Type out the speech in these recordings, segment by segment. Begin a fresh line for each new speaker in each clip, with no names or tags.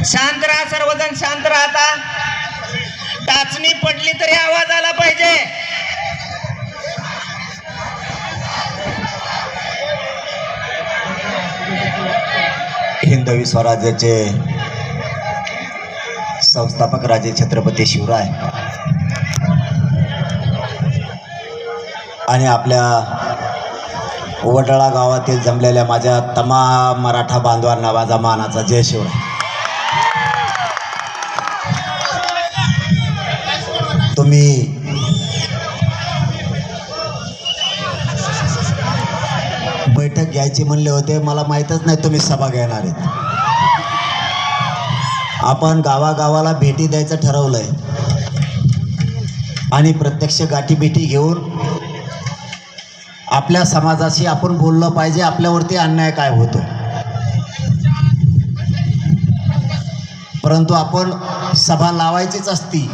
शांत राहा, सर्वजण शांत राहता. टाचणी पडली तरी आवाज आला पाहिजे.
हिंदवी स्वराज्याचे संस्थापक राजे छत्रपती शिवराय आणि आपल्या वडाळा गावातील जमलेल्या माझ्या तमाम मराठा बांधवांना माझा मानाचा जय शिवराय. तुम्ही बैठक घ्यायची म्हणले होते, मला माहीतच नाही तुम्ही सभा घेणार आहेत. आपण गावागावाला भेटी द्यायचं ठरवलंय आणि प्रत्यक्ष गाठीभेटी घेऊन आपल्या समाजाशी आपण बोललं पाहिजे. आपल्यावरती अन्याय काय होतो, परंतु आपण सभा लावायचीच असती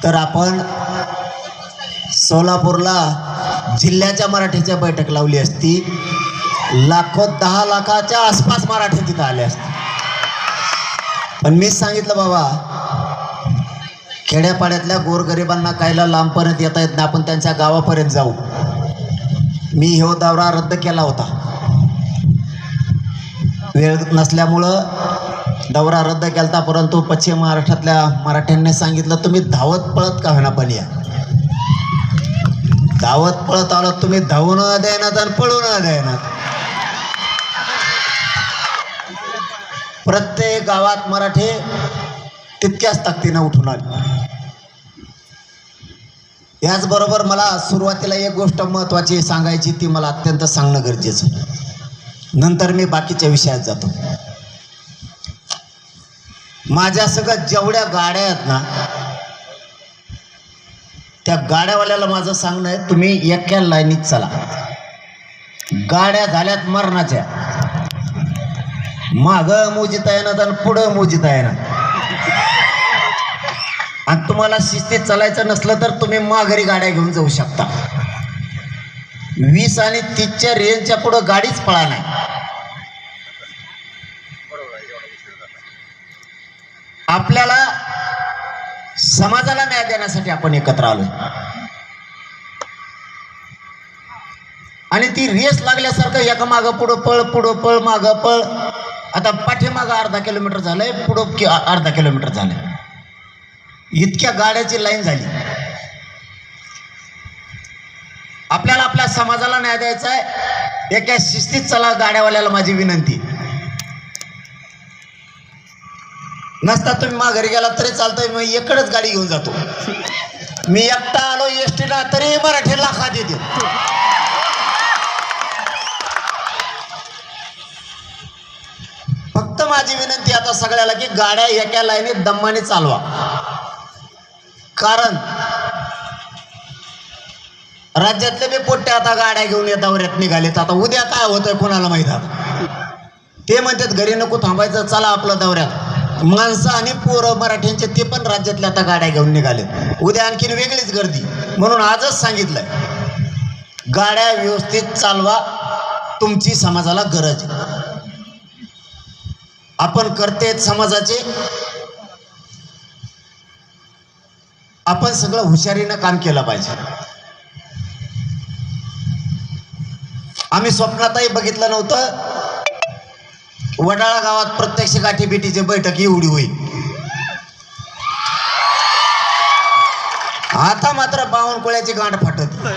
तर आपण सोलापूरला जिल्ह्याच्या मराठीच्या बैठक लावली असती. लाखो 10 लाखाच्या आसपास मराठी तिथं आले असते. पण मीच सांगितलं बाबा, खेड्यापाड्यातल्या गोरगरिबांना कायला लांबपर्यंत येता येत नाही, आपण त्यांच्या गावापर्यंत जाऊ. मी हे दौरा रद्द केला होता, वेळ नसल्यामुळं दौरा रद्द केला. परंतु पश्चिम महाराष्ट्रातल्या मराठ्यांनी सांगितलं, तुम्ही धावत पळत का होईना पण या. धावत पळत आलो, तुम्ही धावून द्यायनात आणि पळून द्यायनात. प्रत्येक गावात मराठी तितक्याच ताकदीनं उठून आले. याचबरोबर मला सुरुवातीला एक गोष्ट महत्त्वाची सांगायची, ती मला अत्यंत सांगणं गरजेचं. नंतर मी बाकीच्या विषयात जातो. माझ्या सगळ्या जेवढ्या गाड्या आहेत ना, त्या गाड्यावाल्याला माझं सांगणं आहे, तुम्ही एका लाईनीत चला. गाड्या झाल्यात मरणाच्या, मागं मोजिता येणार आणि पुढं मोजिता येणार. आणि तुम्हाला शिस्तीत चालायचं नसलं तर तुम्ही माघारी गाड्या घेऊन जाऊ शकता. 20 आणि 30च्या रेंजच्या पुढं गाडीच पळा नाही. आपल्याला समाजाला न्याय देण्यासाठी आपण एकत्र आलो आणि ती रेस लागल्यासारखं एका मागं पुढं पळ, पुढं पळ, मागं पळ. आता पाठीमागं अर्धा किलोमीटर झालंय, पुढं अर्धा किलोमीटर झालंय. इतक्या गाड्याची लाईन झाली. आपल्याला आपल्या समाजाला न्याय द्यायचा आहे, एका शिस्तीत चला. गाड्यावाल्याला माझी विनंती. नसता तुम्ही माघारी गेला तरी चालतंय, मी एकच गाडी घेऊन जातो. मी एकटा आलो एसटीला तरी मराठी लाखात येते. फक्त माझी विनंती आता सगळ्याला की गाड्या एका लाईनीत दम्माने चालवा. कारण राज्यातले बी पोट्टे आता गाड्या घेऊन दौऱ्यात निघालेत. आता उद्या काय होतंय कोणाला माहित. ते म्हणतात घरी नको थांबायचं, चला आपलं दौऱ्यात. माणसं आणि पोरं मराठ्यांचे ते पण राज्यातल्या आता गाड्या घेऊन निघाले. उद्या आणखीन वेगळीच गर्दी. म्हणून आजच सांगितलंय, गाड्या व्यवस्थित चालवा. तुमची समाजाला गरज आहे. आपण करतेत समाजाचे, आपण सगळं हुशारीनं काम केलं पाहिजे. आम्ही स्वप्नातही बघितलं नव्हतं वडाळा गावात प्रत्यक्ष गाठीभेटीची बैठक एवढी होईल. आता मात्र बावनकुळ्याची गांड फाटत.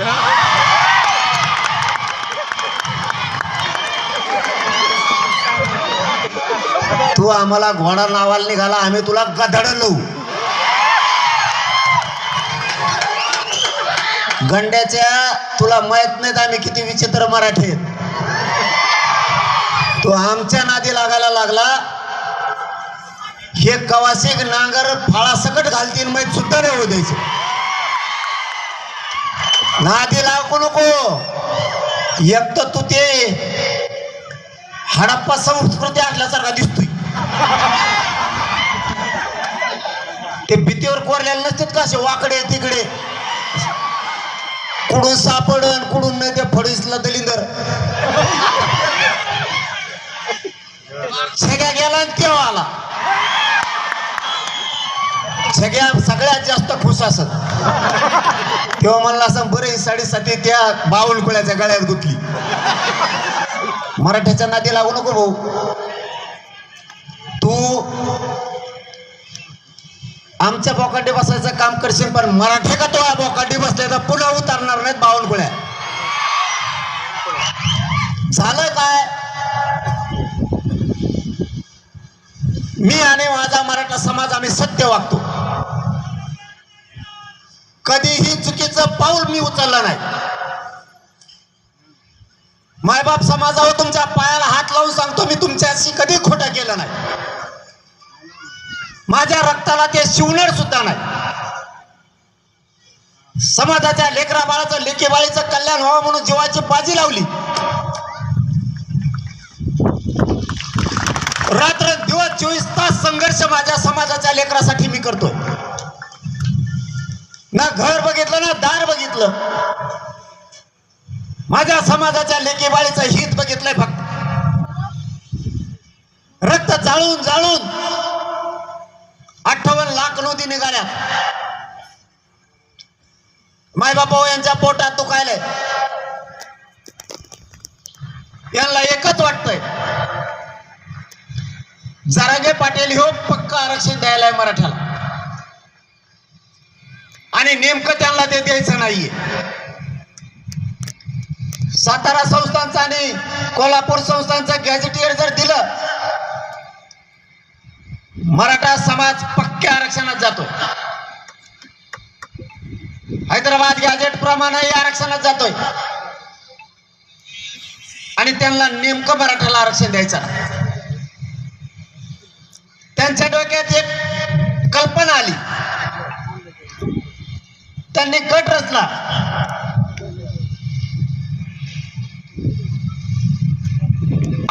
तू आम्हाला घोडा नावाला निघाला, आम्ही तुला गधड लावू. गंड्याच्या तुला माहित नाहीत आम्ही किती विचित्र मराठी आहेत. तो आमच्या नादी लागायला लागला. हे कवासिक नांगर फाळासकट घालतील, माहीत सुद्धा नाही होऊ द्यायचं. नादी लागू नको. एक तर तू ते हडप्पा संस्कृती असल्यासारखा दिसतोय. ते भीतीवर कोरलेले नसतात का असे वाकडे तिकडे, कुडून सापडन कुडून नाही ते फडीसला दलिंदर. शेगा गेला सगळ्यात जास्त खुश असत तेव्हा म्हणला असं बरं ही साडेसाती त्या बावळकुळ्याच्या गळ्यात गुतली. मराठ्याच्या नादी लागू नको भाऊ. तू आमच्या बोकांडी बसायचं काम करशील पण मराठे का तो बोकांडी बसले तर पुन्हा उतरणार नाहीत बावळकुळ्या. झालं काय, मी आणि माझा मराठा समाज आम्ही सत्य वागतो. कधीही चुकीचं पाऊल मी उचललं नाही. मायबाप समाजावर तुमच्या पायाला हात लावून सांगतो मी तुमच्याशी कधी खोटं केलं नाही. माझ्या रक्ताला ते शिवणार सुद्धा नाही. समाजाच्या लेकरा बाळाचं लेकी बाळीचं कल्याण व्हावं म्हणून जीवाची बाजी लावली. रात्र दिवस 24 तास संघर्ष माझ्या समाजाच्या लेकरासाठी मी करतोय. ना घर बघितलं ना दार बघितलं. माझ्या समाजाच्या लेकी बाळीचं हित बघितलंय फक्त. रक्त जाळून जाळून 58 लाख नोंदी निघाल्या. मायबापा यांच्या पोटात दुखायलंय. यांना एकच वाटतंय जरांगे पाटील हो पक्का आरक्षण द्यायलाय मराठ्याला आणि नेमकं त्यांना ते द्यायचं नाहीये. सातारा संस्थांचं आणि कोल्हापूर संस्थांचं गॅझेटियर जर दिलं मराठा समाज पक्क्या आरक्षणात जातो. हैदराबाद गॅझेट प्रमाणे आरक्षणात जातोय आणि त्यांना नेमकं मराठ्याला आरक्षण द्यायचं. त्यांच्या डोक्यात एक कल्पना आली. त्यांनी गट रचला.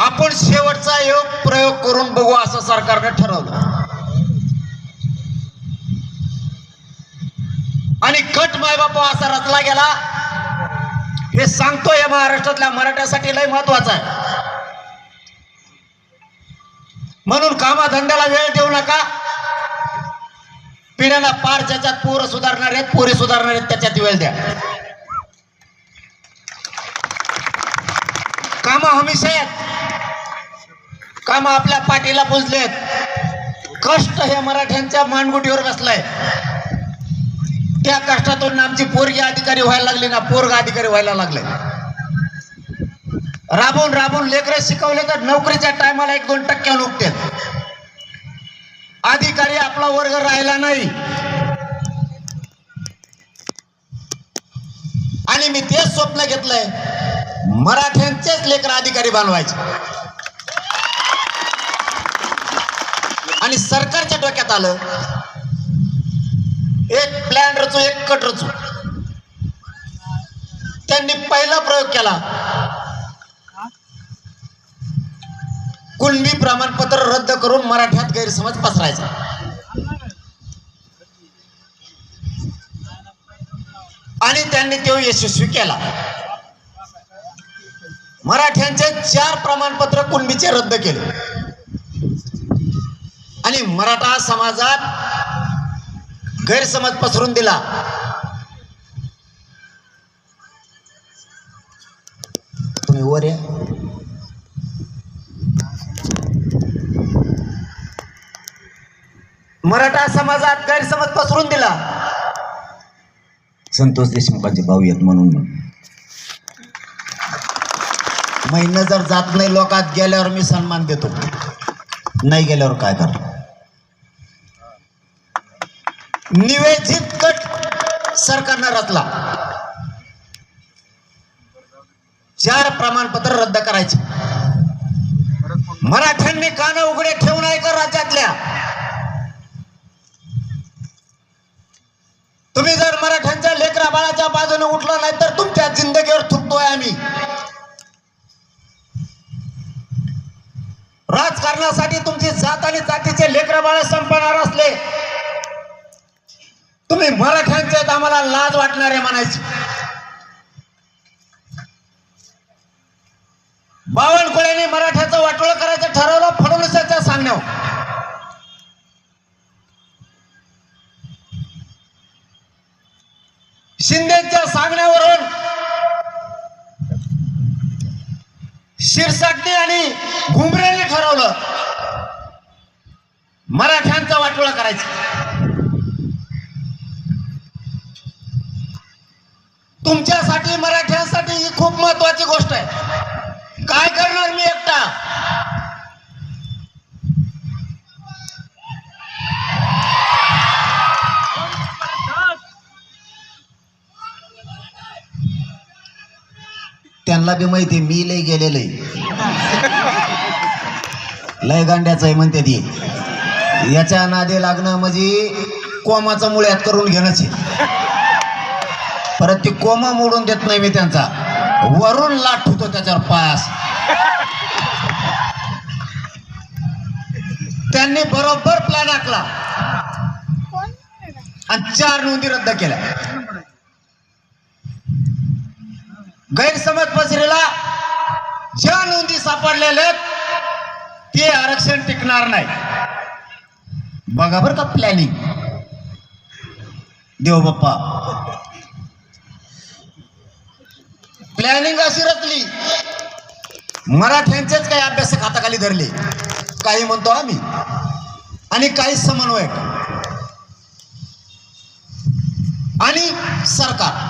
आपण शेवटचा योग प्रयोग करून बघू असं सरकारने ठरवलं आणि गट मायबापा असा रचला गेला. हे सांगतो या महाराष्ट्रातल्या मराठ्यासाठी लय महत्वाचं आहे. म्हणून कामाधंद्याला वेळ देऊ नका. पिढ्यांना पार ज्याच्यात पोरं सुधारणार आहेत पोरे सुधारणार आहेत त्याच्यात वेळ द्या. कामं हमेशा आहेत. कामं आपल्या पाठीला पुजलेत. कष्ट हे मराठ्यांच्या मानगुटीवर बसलंय. त्या कष्टातून आमची पोरगी अधिकारी व्हायला लागली ना पोरगा अधिकारी व्हायला लागले. राबून राबून लेकरं शिकवले तर नोकरीच्या टायमाला 1-2% उठते. अधिकारी आपला वर्ग राहिला नाही आणि मी तेच स्वप्न घेतलंय मराठ्यांचेच लेकर अधिकारी बनवायचे. आणि सरकारच्या डोक्यात आलं एक प्लॅन रचू एक कट रचू. त्यांनी पहिला प्रयोग केला कुणबी प्रमाणपत्र रद्द करून मराठ्यात गैरसमज पसरायचा. आणि त्यांनी तो यशस्वी केला. मराठ्यांचे 4 प्रमाणपत्र कुणबीचे रद्द केले आणि मराठा समाजात गैरसमज पसरून दिला. तुम्ही वर या. मराठा समाजात गैरसमज पसरून दिला. संतोष देशमुखांचे भाऊ आहेत म्हणून महिना जर जात नाही लोकात गेल्यावर मी सन्मान देतो. नाही गेल्यावर काय कर. निवेदित गट सरकारनं रचला. 4 प्रमाणपत्र रद्द करायचे. मराठ्यांनी कान उघडे ठेवू नये का राज्यातल्या. तुम्ही जर मराठ्यांच्या लेकरा बाळाच्या बाजूने उठला नाही तर तुमच्या जिंदगीवर थुकतोय आम्ही. राजकारणासाठी तुमची जात आणि जातीचे लेकरा बाळ संपणार असले तुम्ही मराठ्यांचे आम्हाला लाज वाटणारे म्हणायचे. बावनकुळ्यांनी मराठ्याचं वाटोळं करायचं ठरवलं फडणवीसांच्या सांगण्यावर. शिंदेच्या सांगण्यावरून शिरसाटणे आणि घुमरेने ठरवलं मराठ्यांचा वाटोळा करायचा. तुमच्यासाठी मराठ्यांसाठी ही खूप महत्वाची गोष्ट आहे. काय करणार मी एकटा? त्यांना बी माहिती मी लय गेलेलं आहे, लय गांड्याचं आहे म्हणते ती. याच्या नादी लागणं म्हणजे कोमाचं मुळ्यात करून घेणंच आहे. परत ती कोमा मोडून देत नाही मी त्यांचा, वरून लाट होतो त्याच्यावर पायास. त्यांनी बरोबर प्लॅन आखला आणि 4 नोंदी रद्द केल्या. गैरसमज पसरेला ज्या नोंदी सापडलेल्या ते आरक्षण टिकणार नाही. बघा बरं का प्लॅनिंग देव बाप्पा. प्लॅनिंग अशी रचली, मराठ्यांचेच काही अभ्यासक हाताखाली धरले, काही म्हणतो आम्ही आणि काही समन्वयक आणि सरकार.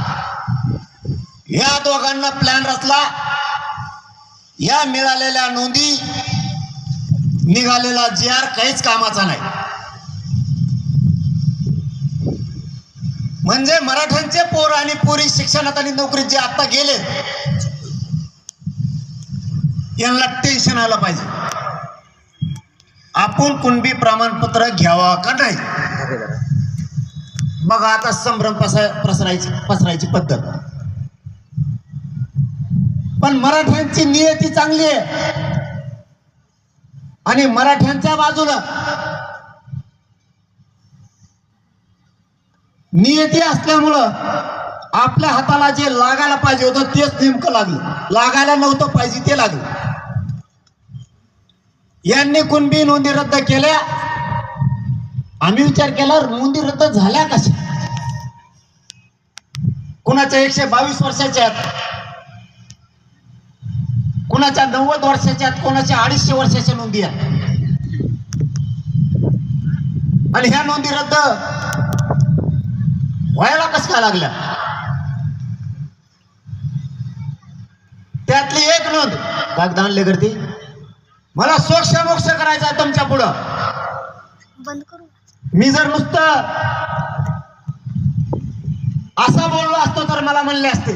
या दोघांना प्लॅन रचला. या मिळालेल्या नोंदी, निघालेला GR काहीच कामाचा नाही. म्हणजे मराठ्यांचे पोर आणि पोरी शिक्षणात आणि नोकरीत जे आता गेले, यांना टेन्शन आलं पाहिजे. आपण कुणबी प्रमाणपत्र घ्यावा का नाही? बघा आता संभ्रम पसरायची पद्धत. पण मराठ्यांची नियती चांगली आहे आणि मराठ्यांच्या बाजूला नियती असल्यामुळं आपल्या हाताला जे लागायला पाहिजे होतं तेच नेमकं लागलं, लागायला नव्हतं पाहिजे ते लागलं. यांनी कुणबी नोंदी रद्द केल्या. आम्ही विचार केला नोंदी रद्द झाल्या कशा? कुणाच्या 122 वर्षाच्या आहेत, कुणाच्या 90 वर्षाच्या आहेत, कोणाच्या 250 वर्षाच्या नोंदी आहेत. आणि ह्या नोंदी रद्द व्हायला कस काय लागल्या? त्यातली एक नोंद कागद आणले करते. मला सोक्ष मोक्ष करायचा आहे तुमच्या पुढं. मी जर नुसतं असा बोललो असतो तर मला म्हणले असते,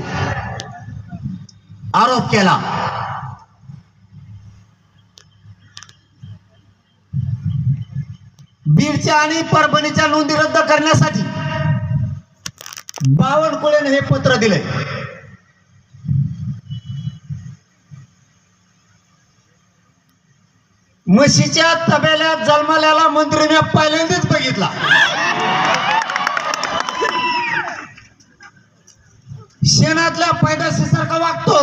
आरोप केला. बीडच्या आणि परभणीच्या नोंदी रद्द करण्यासाठी बावनकुळेने हे पत्र दिले. म्हशीच्या तबेल्यात जन्मलेला मंत्री मी पहिल्यांदाच बघितला. शेणातल्या पैदाशीसारखा वागतो.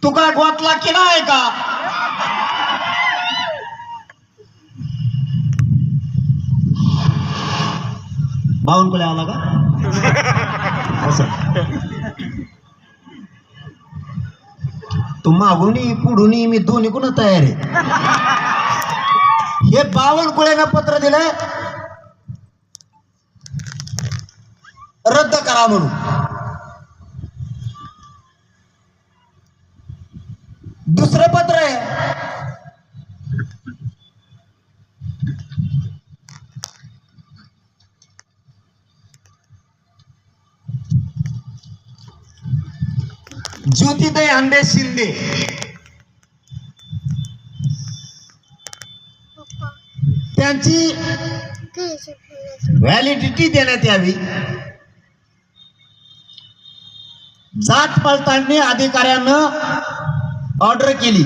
तू काय गोतला की नाही का? बावनकुळे आला का? असं तू मागूनही पुढूनही मी दोन्ही कोण तयार आहे. हे बावनकुळेनं पत्र दिलंय रद्द करा म्हणून. दुसरं पत्र आहे ज्योतिताई अंडे शिंदे त्यांची व्हॅलिडिटी देण्यात यावी. जात पडताळणी अधिकाऱ्यानं ऑर्डर केली.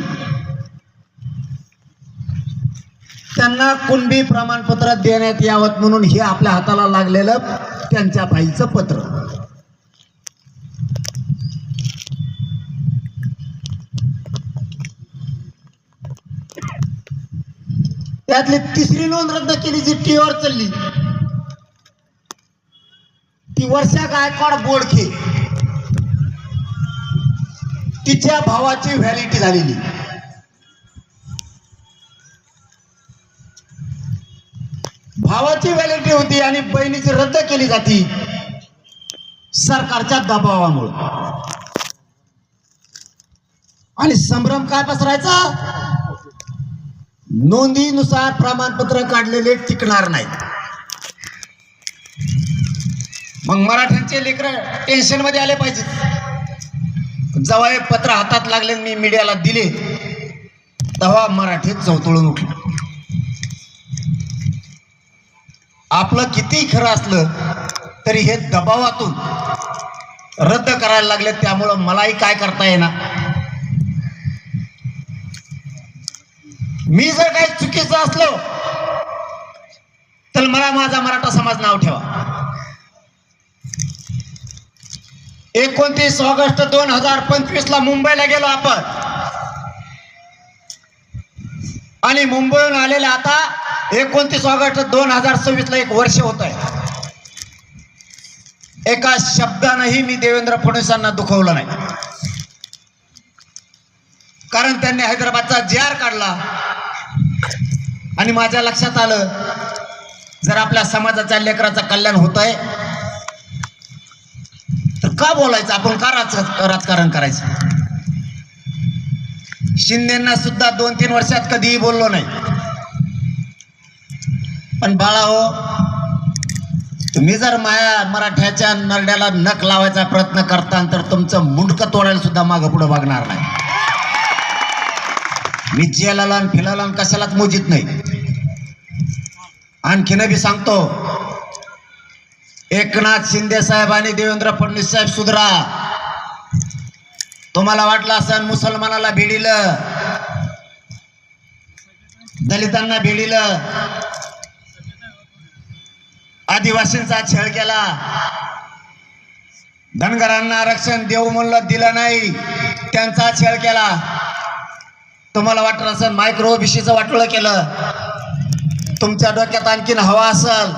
त्यांना कुणबी प्रमाणपत्र देण्यात यावं म्हणून हे आपल्या हाताला लागलेलं त्यांच्या बाईचं पत्र. त्यातली तिसरी नोंद रद्द केली जी टीव्हीवर चालली. वर्षा गायकवाड बोडखे तिच्या भावाची व्हॅलिटी झालेली. भावाची व्हॅलिटी होती आणि बहिणीची रद्द केली जाती सरकारच्या दबावामुळे. आणि संभ्रम काय पसरायचा, नोंदीनुसार प्रमाणपत्र काढलेले टिकणार नाहीत. मग मराठ्यांचे लेकर टेन्शन मध्ये आले पाहिजे. जेव्हा हे पत्र हातात लागले मी मीडियाला दिले तेव्हा मराठीत चवतळून उठले. आपलं किती खरं असलं तरी हे दबावातून रद्द करायला लागले, त्यामुळं मलाही काय करता येणार. मी जर काही चुकीचं असलो तर मला माझा मराठा समाज नाव ठेवा. 29 ऑगस्ट 2025 ला मुंबईला गेलो आपण आणि मुंबईहून आलेले आता 29 ऑगस्ट 2026 ला 1 वर्ष होत आहे. एका शब्दानेही मी देवेंद्र फडणवीसांना दुखवलं नाही, कारण त्यांनी हैदराबादचा JR काढला आणि माझ्या लक्षात आलं जर आपल्या समाजाच्या लेकराचं कल्याण होत आहे तर का बोलायचं, आपण का राजकारण करायचं. शिंदेना सुद्धा 2-3 वर्षात कधीही बोललो नाही. पण बाळा हो, तुम्ही जर मराठ्याच्या नरड्याला नख लावायचा प्रयत्न करता तर तुमचं मुंडकं तोडायला सुद्धा मागं पुढं बघणार नाही. मी जेलाला आणि फिलाला कशालाच मोजित नाही. आणखीन बी सांगतो, एकनाथ शिंदे साहेब आणि देवेंद्र फडणवीस साहेब सुधरा. तुम्हाला वाटलं असं मुसलमानाला भिडिलं, दलितांना भिडिलं, आदिवासींचा छळ केला, धनगरांना आरक्षण देऊ म्हणलं दिलं नाही, त्यांचा छळ केला. तुम्हाला वाटत असेल मायक्रो ओबीसीचं वाटोळं केलं. तुमच्या डोक्यात आणखीन हवा असेल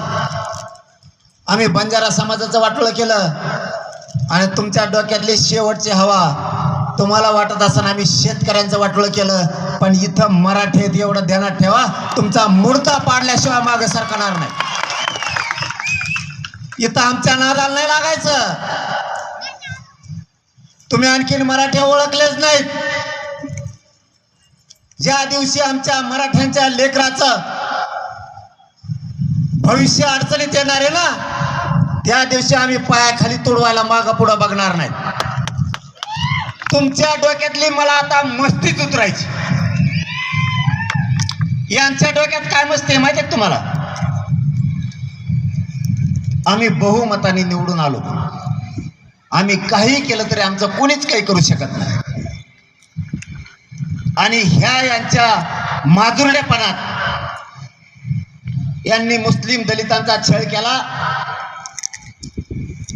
आम्ही बंजारा समाजाचं वाटोळं केलं आणि तुमच्या डोक्यातली शेवटची हवा तुम्हाला वाटत असेल आम्ही शेतकऱ्यांचं वाटोळं केलं. पण इथं मराठीत एवढं ध्यानात ठेवा, तुमचा मुडका पाडल्याशिवाय मागे सरकणार नाही. इथं आमच्या नादाला नाही लागायचं. तुम्ही आणखीन मराठी ओळखलेच नाहीत. ज्या दिवशी आमच्या मराठ्यांच्या लेकराचं भविष्य अडचणीत येणार आहे ना, त्या दिवशी आम्ही पायाखाली तुडवायला मागं पुढं बघणार नाही. तुमच्या डोक्यातली मला आता मस्तीच उतरायची. यांच्या डोक्यात काय मस्ती आहे माहिती आहे तुम्हाला. आम्ही बहुमताने निवडून आलो, आम्ही काही केलं तरी आमचं कोणीच काही करू शकत नाही. आणि ह्या यांच्या माजुरडेपणात यांनी मुस्लिम दलितांचा छळ केला.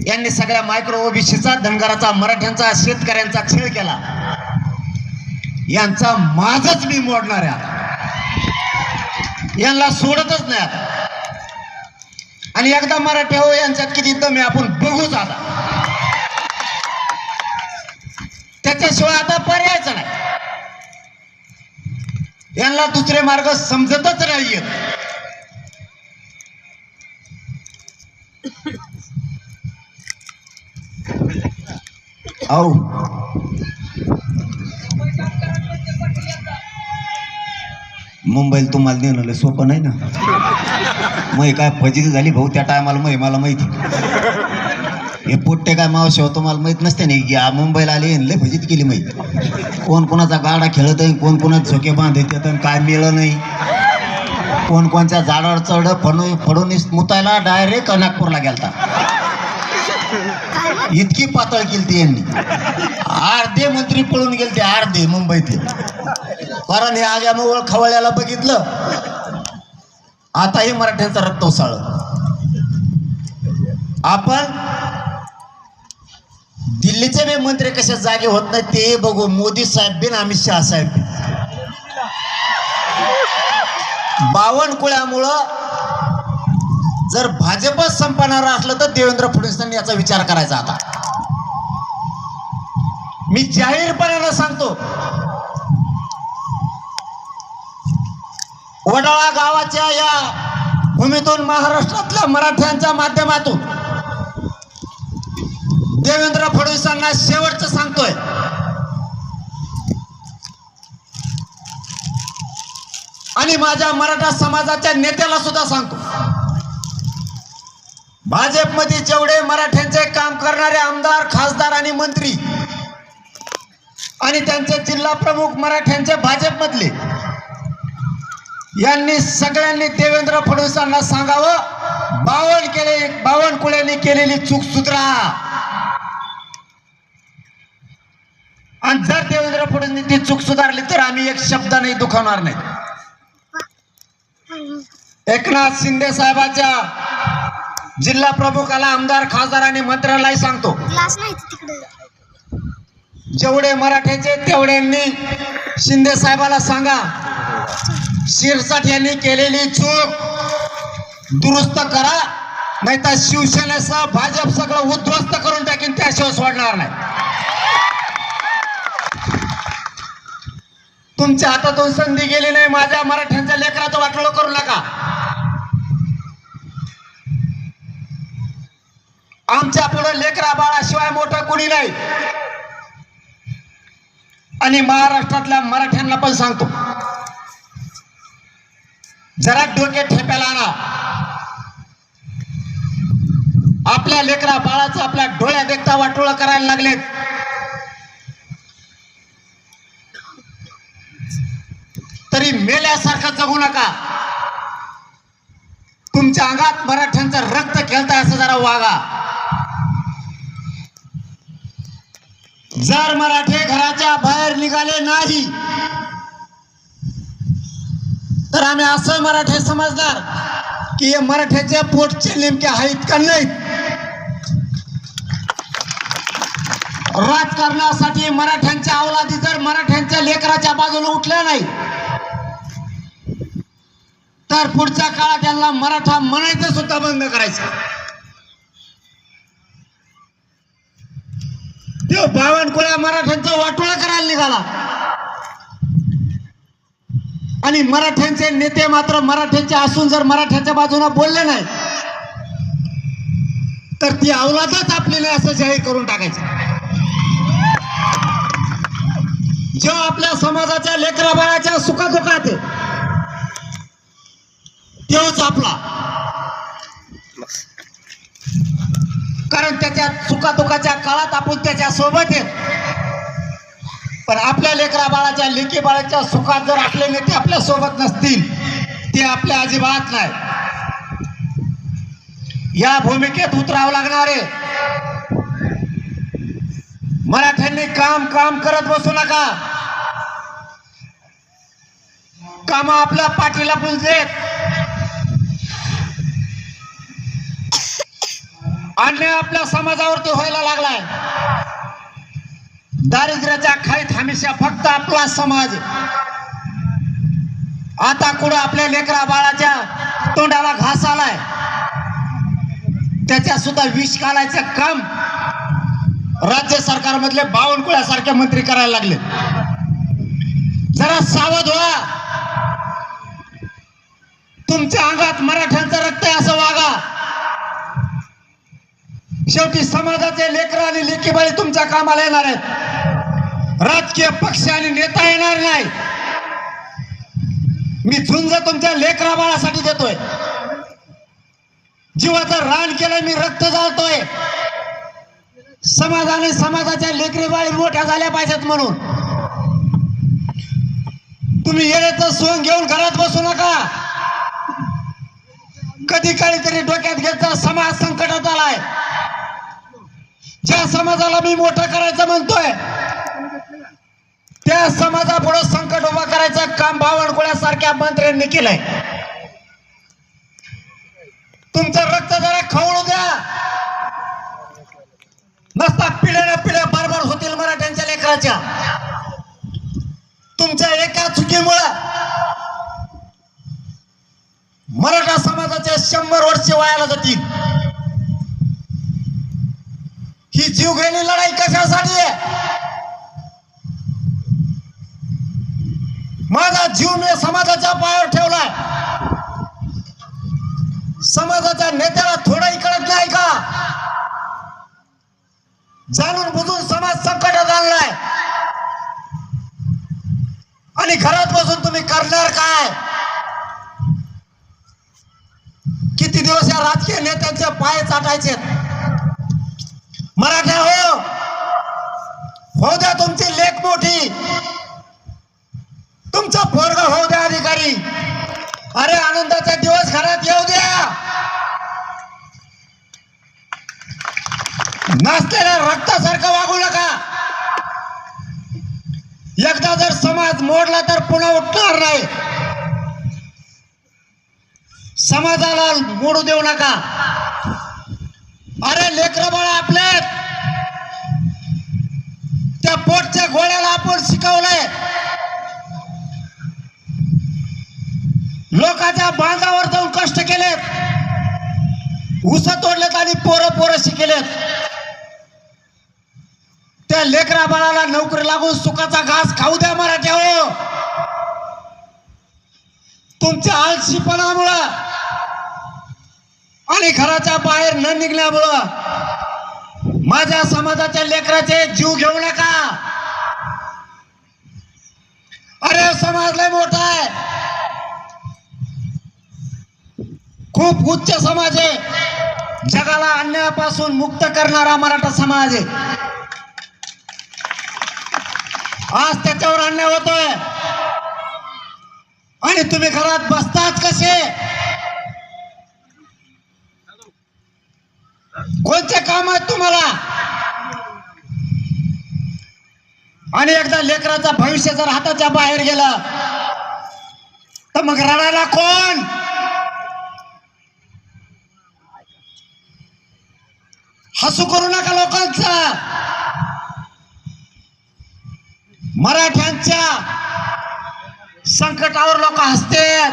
यांनी सगळ्या मायक्रो ओबीसीचा, धनगराचा, मराठ्यांचा, शेतकऱ्यांचा छळ केला. यांचा माझच मी मोडणार आहे, यांना सोडतच नाही आता. आणि एकदा मराठी हो यांच्यात किती दम आहे आपण बघूच आता. त्याच्याशिवाय आता पर्यायच नाही. यांना दुसरे मार्ग समजतच नाहीये. औ मुंबईला तुम्हाला नेलं सोपं नाही ना. मग काय फजिती झाली भाऊ त्या टायमाला. मला माहिती हे पोट्टे काय मावशी हो तुम्हाला माहित नसते नाही की मुंबईला आले लय फजिती केली माहिती. कोण कोणाचा गाडा खेळत आहे, कोण कोणाचे झोके बांधत येत, काय मिळलं नाही. कोण कोणच्या झाडावर चढ फडून मुतायला डायरेक्ट नागपूरला गेलता. इतकी पातळ केली यांनी. अर्धे मंत्री पळून गेलते, अर्धे मुंबईतले. कारण हे आग्यामुळे खवळ्याला बघितलं. आताही मराठ्यांचा रक्त उसळ. आपण दिल्लीचे बी मंत्री कसे जागे होत नाही ते बघू. मोदी साहेब बिन अमित शहा साहेब 52 कुळ्यामुळं जर भाजपच संपणार असलं तर देवेंद्र फडणवीसांनी याचा विचार करायचा. आता मी जाहीरपणानं सांगतो, वडाळा गावाच्या या भूमीतून महाराष्ट्रातल्या मराठ्यांच्या माध्यमातून देवेंद्र फडणवीसांना शेवटचं सांगतोय, आणि माझ्या मराठा समाजाच्या नेत्याला सुद्धा सांगतो, भाजपमध्ये जेवढे मराठ्यांचे काम करणारे आमदार, खासदार आणि मंत्री आणि त्यांचे जिल्हा प्रमुख मराठ्यांचे भाजपमधले, यांनी सगळ्यांनी देवेंद्र फडणवीसांना सांगावं, बावनकुळेंनी केलेली चूक सुधरा. आणि जर देवेंद्र फडणवीस ती चूक सुधारली तर आम्ही एक शब्द नाही दुखावणार नाही. एकनाथ शिंदे साहेबांच्या जिल्हा प्रमुखाला, आमदार, खासदार आणि मंत्र्यालाही सांगतो, जेवढे मराठ्याचे तेवढ्यांनी शिंदे साहेबाला सांगा, शिरसाट यांनी केलेली चूक दुरुस्त करा, नाही तर शिवसेनेसह भाजप सगळं उद्ध्वस्त करून टाकेन, त्याशिवाय सोडणार नाही. तुमच्या हातातून संधी गेली नाही. माझ्या मराठ्यांच्या लेकराचं वाटोळं करू नका. आमच्या पुढे लेकरा बाळाशिवाय मोठं कुणी नाही. आणि महाराष्ट्रातल्या मराठ्यांना पण सांगतो, जरा डोके ठेप्याला आणा. आपल्या लेकरा बाळाचं आपल्या डोळ्या देखता वाटोळं करायला लागलेत. तरी मेल्यासारखं जगू नका. तुमच्या अंगात मराठ्यांचं रक्त खेळताय असं जरा वागा. जर मराठे घराच्या बाहेर निघाले नाही तर आम्ही असं मराठे समजणार की हे मराठ्याच्या पोटचे नेमके आहेत का नाहीत. राजकारणासाठी मराठ्यांच्या अवलादी जर मराठ्यांच्या लेकराच्या बाजूला उठल्या नाही तर पुढच्या काळात त्यांना मराठा म्हणायचं सुद्धा बंद करायचं. तो बावनकुळ्या मराठ्यांचा वाटोळा करायला निघाला आणि मराठ्यांचे नेते मात्र मराठ्यांचे असून जर मराठ्याच्या बाजूने बोलले नाही तर ती अवलादच आपली नाही असं जाहीर करून टाकायचं. जो आपल्या समाजाच्या लेकरा बाळाच्या सुखादुखात आहे तोच आपला, कारण त्याच्या सुखादुखाच्या काळात आपण त्याच्या सोबत आहेत. पण आपल्या लेकरा बाळाच्या लेकी बाळाच्या सुखात जर आपले नेते आपल्या सोबत नसतील ते आपल्या अजिबात नाही. या भूमिकेत उतरावं लागणार आहे. मराठ्यांनी काम काम करत बसू नका. काम आपल्या पाठीला पुलजेत. अन्याय आपल्या समाजावरती व्हायला लागलाय. दारिद्र्याच्या खाईत हमेशा फक्त आपला समाज. आता कुठं आपल्या लेकरा बाळाच्या तोंडाला घास आलाय त्याच्या सुद्धा विष घालायचं काम राज्य सरकारमधले बावनकुळ्यासारखे मंत्री करायला लागले. जरा सावध व्हा. तुमच्या अंगात मराठ्यांचं रक्त आहे असं वागा. शेवटी समाजाचे लेकर आणि लेकीबाळी तुमच्या कामाला येणार आहेत. राजकीय पक्ष आणि नेता येणार नाही. मी झुंज तुमच्या लेकरा बाळासाठी देतोय. जीवाचं रान केलंय मी, रक्त जाळतोय. समाजाने समाजाच्या लेकरी बाळी मोठ्या झाल्या पाहिजेत म्हणून. तुम्ही येण्याचं सोंग घेऊन घरात बसू नका. कधी काळी तरी डोक्यात घ्यायचा समाज संकटात आलाय. ज्या समाजाला मी मोठं करायचं म्हणतोय त्या समाजापुढे संकट उभा करायचं काम बावनकुळ्यासारख्या मंत्र्यांनी केलंय. तुमचं रक्त जरा खवळू द्या. नसता पिढ्याने पिढ्या बारबार होतील मराठ्यांच्या लेकराच्या. तुमच्या एका चुकीमुळे मराठा समाज समाजाचे 100 वर्ष वायाला जातील. ही जीवघेणी लढाई कशासाठी आहे? माझा जीव मी समाजाच्या पायावर ठेवलाय. समाजाच्या नेत्याला थोडंही कळत नाही का? जाणून बुजून समाज संकटात आणलाय आणि घरात बसून तुम्ही करणार काय? किती दिवस या राजकीय नेत्यांचे पाय चाटायचे? मराठा हो द्या तुमची लेख मोठी, तुमचा पोरगा होऊ द्या अधिकारी. अरे आनंदाचे दिवस घरात येऊ द्या. नाचलेल्या रक्तासारखं वागू नका. एकदा जर समाज मोडला तर पुन्हा उठणार नाही. समाजाला मोडू देऊ नका. अरे लेकरं बाळा आपले, त्या पोटच्या गोळ्याला आपण शिकवलंय. लोकांच्या बांधावर जाऊन कष्ट केलेत, ऊस तोडलेत आणि पोरं शिकेलेत. त्या लेकरा बाळाला नोकरी लागून सुखाचा घास खाऊ द्या मराठा हो. तुमच्या आळशीपणामुळं आणि घराच्या बाहेर न निघण्यामुळं माझ्या समाजाच्या लेकराचे जीव घेऊ नका. अरे समाज लय मोठा आहे, खूप उच्च समाज आहे. जगाला अन्यायापासून मुक्त करणारा मराठा समाज आहे. आज त्याच्यावर अन्याय होतोय आणि तुम्ही घरात बसतात कसे? कोणते काम आहेत तुम्हाला? आणि एकदा लेकराचा भविष्य जर हाताच्या बाहेर गेलं तर मग रडायला कोण? हसू करू नका लोकांचा. मराठ्यांच्या संकटावर लोक हसतात.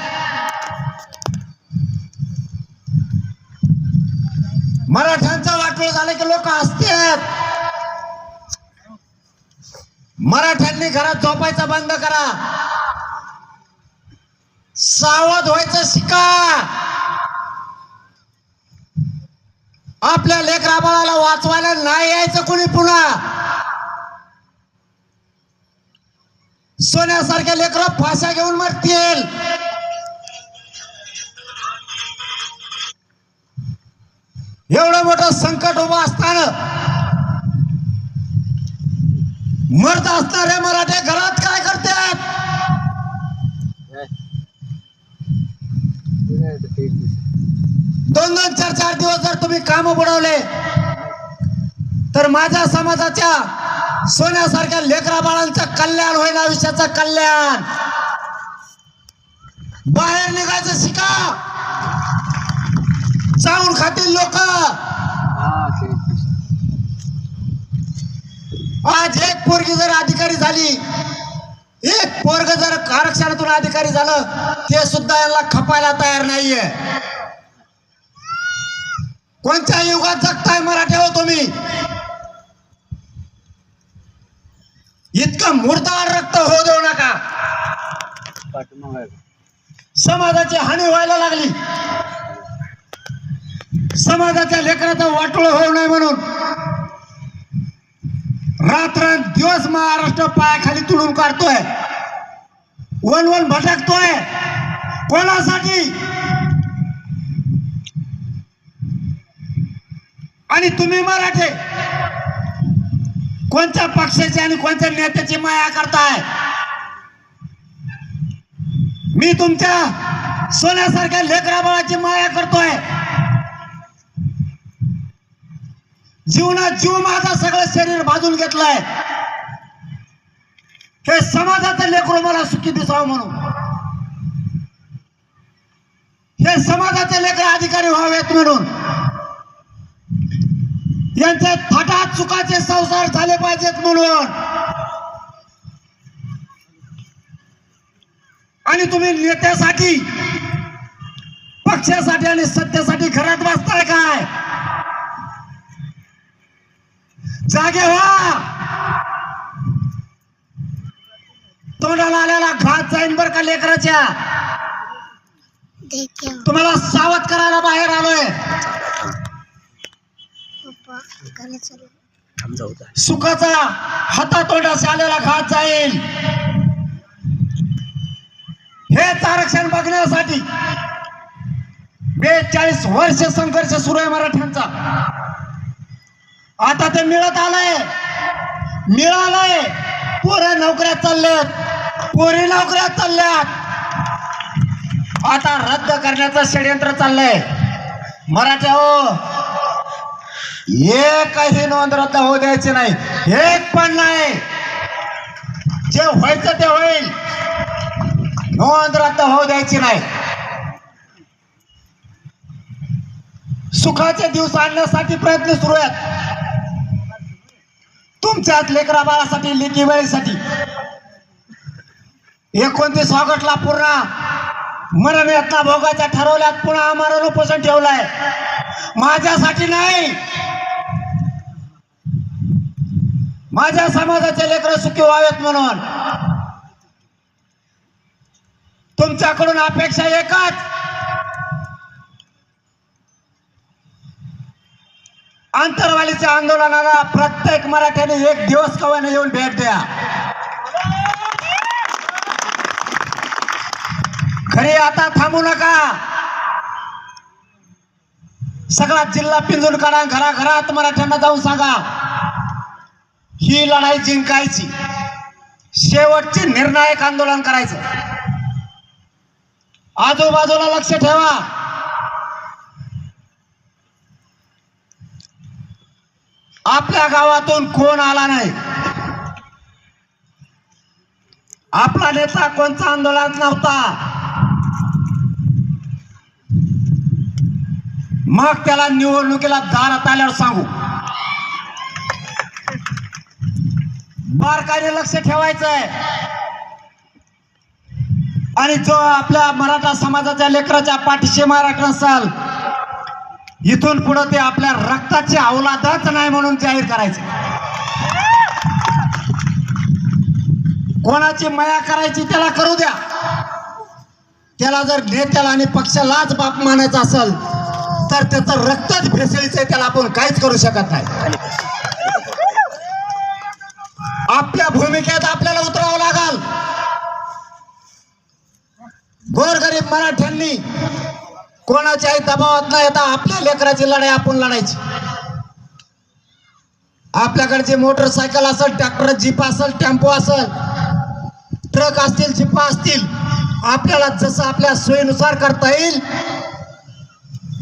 मराठ्यांचं वाटोळ झालं की लोक हसतात. मराठ्यांनी घरात झोपायचं बंद करा. सावध व्हायचं शिका. आपल्या लेकरा बाळाला वाचवायला नाही यायचं कुणी पुन्हा. सोन्यासारख्या लेकरं फाश्या घेऊन मरतील. एवढं मोठं संकट उभं असताना मरत असणारे मराठे घरात काय करतात? 2-2, 4-4 दिवस जर तुम्ही काम बुडवले तर माझ्या समाजाच्या सोन्यासारख्या लेकरा बाळांचं कल्याण होईल. आयुष्याचं कल्याण. बाहेर निघायचं शिका. चावून खातील लोक. आज एक पोरगी जर अधिकारी झाली, एक पोरग जर आरक्षणातून अधिकारी झालं, ते सुद्धा याला खपायला तयार नाहीये. कोणत्या युगात जगताय मराठे हो तुम्ही? इतकं मुर्दार रक्त होऊ देऊ नका. समाजाची हानी व्हायला लागली. समाजाच्या लेकराचा वाटोळ होऊ नये म्हणून रात्रंदिवस महाराष्ट्र पायाखाली तुडून काढतोय. वन भटकतोय. कोणासाठी? आणि तुम्ही मराठे कोणत्या पक्षाची आणि कोणत्या नेत्याची माया करताय? मी तुमच्या सोन्यासारख्या लेकरा बाळाची माया करतोय. जीवनात जीव माझा सगळं शरीर भाजून घेतलंय. हे समाजाचं लेकरू मला सुखी दिसावं म्हणून. हे समाजाचे लेकर अधिकारी व्हावेत म्हणून. यांचे थाटात सुखाचे संसार झाले पाहिजेत म्हणून. आणि तुम्ही नेत्यासाठी पक्षासाठी आणि सत्तेसाठी घरात बसताय काय? जागे व्हा. तोंडाला आलेला घात जाईन बर का लेकराच्या. तुम्हाला सावध करायला बाहेर आलोय. सुखाचा हातातोंडाशी आलेला घात जाईल. हेच आरक्षण बघण्यासाठी 42 वर्ष संघर्ष सुरू आहे मराठ्यांचा. आता ते मिळालंय. पोरं नोकऱ्या चालल्यात, पोरी नोकऱ्या चालल्यात. आता रद्द करण्याचं षडयंत्र चाललंय. मराठा हो, एकही नोंद रद्द होऊ द्यायची नाही. एक पण नाही. जे व्हायचं ते होईल. नोंद रद्द होऊ द्यायची नाही. सुखाचे दिवस आणण्यासाठी प्रयत्न सुरू आहेत. तुमच्यात लेकरा बाळासाठी, लेकी वेळेसाठी 29 ऑगस्टला पूर्ण मरण यातना भोगाच्या ठरवल्यात. पुन्हा आम्हाला उपोषण ठेवलंय. माझ्यासाठी नाही, माझ्या समाजाचे लेकर सुखी व्हावेत म्हणून. तुमच्याकडून अपेक्षा एकच, आंतरवालीच्या आंदोलनाला प्रत्येक मराठ्याने एक दिवस कवाने येऊन भेट द्या. खरे आता थांबू नका. सगळा जिल्हा पिंजून काढा. घराघरात मराठ्यांना जाऊन सांगा, ही लढाई जिंकायची. शेवटचे निर्णायक आंदोलन करायचं. आजूबाजूला लक्ष ठेवा. आपल्या गावातून कोण आला नाही. आपला नेता कोणता आंदोलनात नव्हता. मग त्याला निवडणुकीला दारात आल्यावर सांगू. बारकाईने लक्ष ठेवायचंय. आणि जो आपल्या मराठा समाजाच्या लेकराच्या पाठीशी मराठा असाल, इथून पुढे ते आपल्या रक्ताची औलादच नाही म्हणून जाहीर करायचं. कोणाची माया करायची त्याला करू द्या. त्याला जर नेत्याला आणि पक्षालाच बाप मानायचा असेल तर त्याचं रक्तच भेसळीचं, त्याला आपण काहीच करू शकत नाही. आपल्या भूमिकेत आपल्याला उतरावं लागल. गोरगरीब मराठ्यांनी कोणाच्याही दबावात न येता आपल्या लेकराची लढाई आपण लढायची. आपल्याकडचे मोटरसायकल असेल, ट्रॅक्टर, जीप असेल, टेम्पो असेल, ट्रक असतील, जीपा असतील, आपल्याला जसं आपल्या सोयीनुसार करता येईल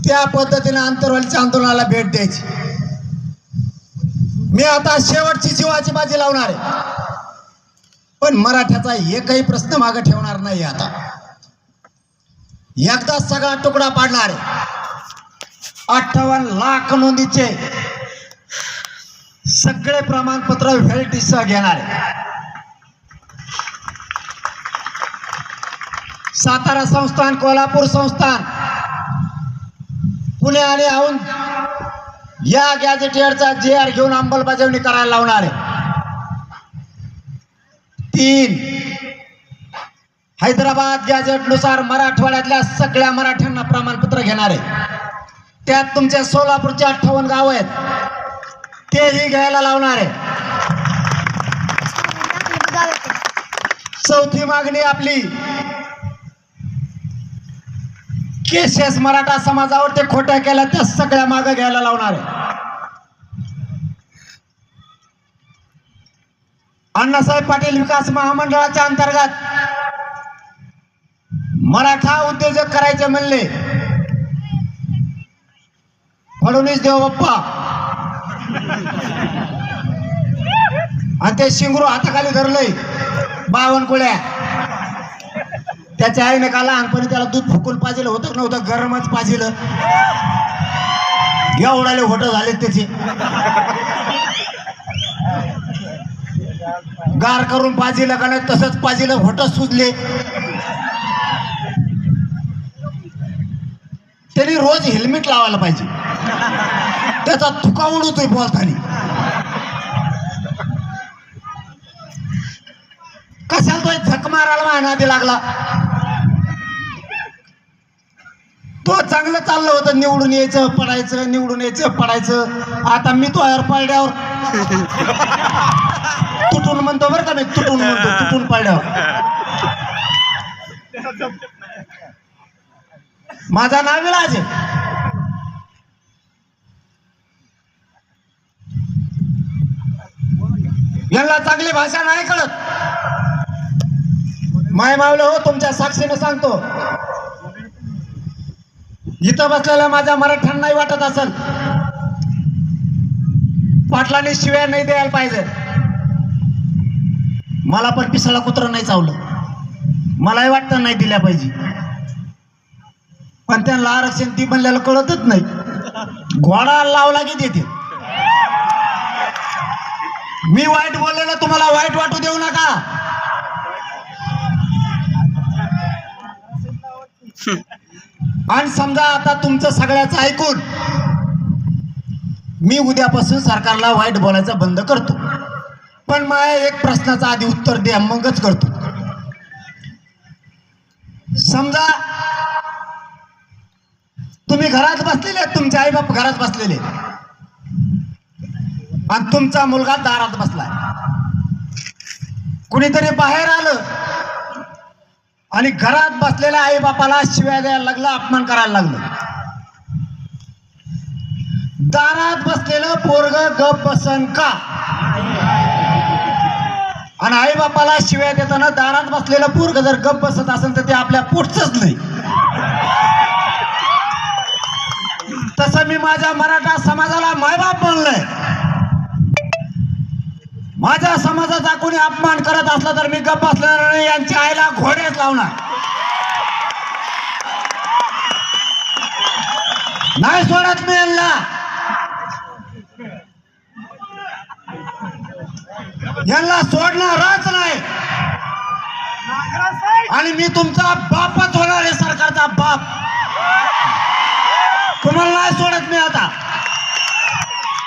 त्या पद्धतीने आंतरवालीच्या आंदोलनाला भेट द्यायची. मी आता शेवटची जीवाची बाजी लावणार आहे. पण मराठ्याचा एकही प्रश्न मागे ठेवणार नाही. आता एकदा सगळा तुकडा पाडणार आहे. 58 लाख नोंदीचे सगळे प्रमाणपत्र व्हॅलिडिटीसह घेणार आहे. सातारा संस्थान, कोल्हापूर संस्थान, पुणे आणि औंध या गॅजेटियरचा JR घेऊन अंमलबजावणी करायला लावणार आहे. 3 हैदराबाद गॅजेटनुसार मराठवाड्यातल्या सगळ्या मराठ्यांना प्रमाणपत्र घेणार आहे. त्यात तुमच्या सोलापूरचे 58 गाव आहेत, तेही घ्यायला लावणार आहे. चौथी मागणी आपली, केसेस मराठा समाजावर ते खोट्या केल्या त्या सगळ्या मागे घ्यायला लावणार आहे. अण्णासाहेब पाटील विकास महामंडळाच्या अंतर्गत मराठा उद्योजक करायचे म्हणले. फडणवीस देवबाप्पा आणि ते शिंगरू हाताखाली धरलंय 52 कुळ्या. त्याच्या आईने का लहानपणी त्याला दूध फुकून पाजिलं होतं नव्हतं, गरमच पाजिलं. एवढाले होट झाले त्याचे, गार करून पाजिलं का नाही तसंच पाजिलं, होट सुजले. त्यांनी रोज हेल्मेट लावायला पाहिजे. त्याचा थुका उडवतोय बोलताना. कशाला तो झक मारायला मानादी लागला. तो चांगलं चाललं होतं, निवडून यायचं पडायचं, निवडून यायचं पडायचं. आता मी तो यार पडल्यावर तुटून म्हणतो बरं का, मी तुटून म्हणतो, तुटून पडल्यावर माझा नाविलाज आहे. यांना चांगली भाषा नाही कळत. माय मावलं हो, तुमच्या साक्षीने सांगतो, इथं बसलेल्या माझ्या मराठ्यांनाही वाटत असेल पाटलांनी शिव्या नाही द्यायला पाहिजे. मला पण पिसाळा कुत्रं नाही चावलं, मलाही वाटतं नाही दिल्या पाहिजे. पण त्यांना आरक्षण ती बनल्याला कळतच नाही. घोडा लावला की देते. मी वाईट बोललेलं तुम्हाला वाईट वाटू देऊ नका. आणि समजा आता तुमचं सगळ्याचं ऐकून मी उद्यापासून सरकारला वाईट बोलायचं बंद करतो. पण माझ्या एक प्रश्नाचं आधी उत्तर द्या, मगच करतो. समजा तुम्ही घरात बसलेले, तुमचे आई बाप घरात बसलेले, आणि तुमचा मुलगा दारात बसलाय. कुणीतरी बाहेर आलं आणि घरात बसलेल्या आई बापाला शिव्या द्यायला लागलं, अपमान करायला लागलं. दारात बसलेलं पोरग गप बसन का? आणि आई बापाला शिव्या देताना दारात बसलेलं पोरग जर गप बसत असेल तर ते आपल्या पोटचंच नाही. तसं मी माझ्या मराठा समाजाला मायबाप म्हणलंय. माझ्या समाजाचा कोणी अपमान करत असला तर मी गप्प असणार नाही. यांच्या आईला घोडेच लावणार नाही, सोडत मी यांना. यांना सोडणारच नाही. आणि मी तुमचा बापच होणार आहे, सरकारचा बाप. तुम्हाला नाही सोडत मी. आता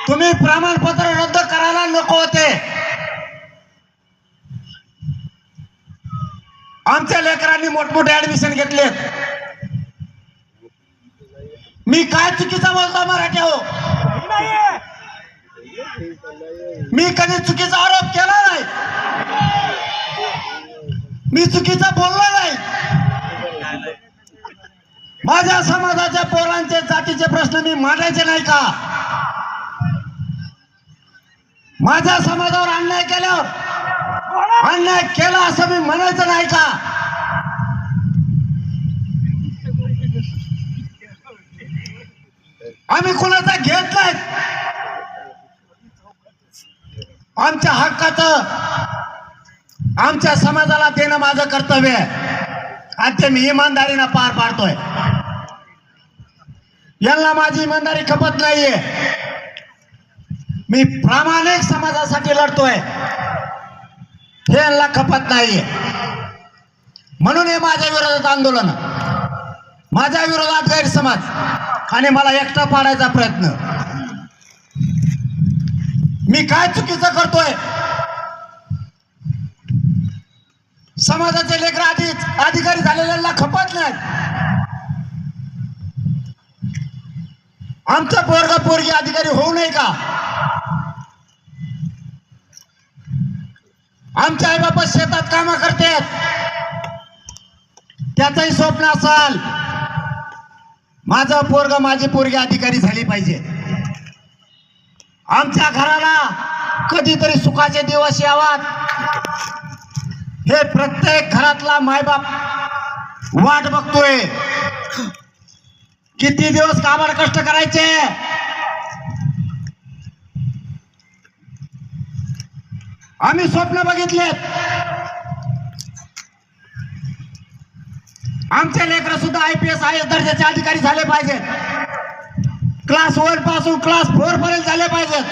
तुम्ही प्रमाणपत्र रद्द करायला नको होते. आमच्या लेकरांनी मोठमोठे ऍडमिशन घेतलेत. मी काय चुकीचा बोलतो मराठी हो? मी कधी चुकीचा आरोप केला नाही, मी चुकीचा बोललो नाही. माझ्या समाजाच्या पोरांचे जातीचे प्रश्न मी मांडायचे नाही का? माझ्या समाजावर अन्याय केल्यावर अन्याय केला असं मी म्हणायचं नाही का? आम्ही कुणाचा घेत नाही. आमच्या हक्काचं आमच्या समाजाला देणं माझं कर्तव्य आहे, आणि ते मी इमानदारीनं पार पाडतोय. यांना माझी इमानदारी खपत नाहीये. मी प्रामाणिक समाजासाठी लढतोय, हे यांना खपत नाहीये. म्हणून हे माझ्या विरोधात आंदोलन, माझ्या विरोधात गैरसमज आणि मला एकटा पाडायचा प्रयत्न. मी काय चुकीचं करतोय? समाजाचे लेकर अधिकारी झालेल्यांना खपत नाहीत. आमचा पोरगा पोरगी अधिकारी होऊ नये का? आमचे आई बाबा शेतात कामं करतात, त्याचंही स्वप्न असाल माझं पोरगा माझी पोरगी अधिकारी झाली पाहिजे. आमच्या घराला कधीतरी सुखाचे दिवस यावात, हे प्रत्येक घरातला मायबाप वाट बघतोय. किती दिवस कामाड कष्ट करायचे, आम्ही स्वप्न बघितलेत. आमचे लेकर सुद्धा IPS IAS दर्जाचे अधिकारी झाले पाहिजेत. क्लास 1 पासून क्लास 4 पर्यंत झाले पाहिजेत.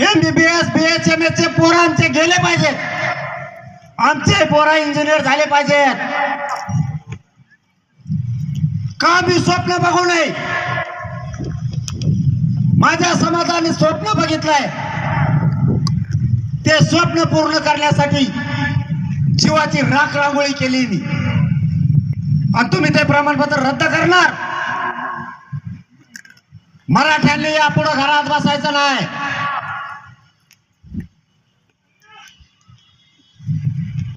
MBBS BHMS चे पोरं आमचे गेले पाहिजेत. आमचे पोरं इंजिनियर झाले पाहिजेत. का मी स्वप्न बघू नये? माझ्या समाजाने स्वप्न बघितलंय, ते स्वप्न पूर्ण करण्यासाठी जीवाची राख रांगोळी केली मी, आणि तुम्ही ते प्रमाणपत्र रद्द करणार? मराठ्यांनी यापुढे घरात बसायचं नाही.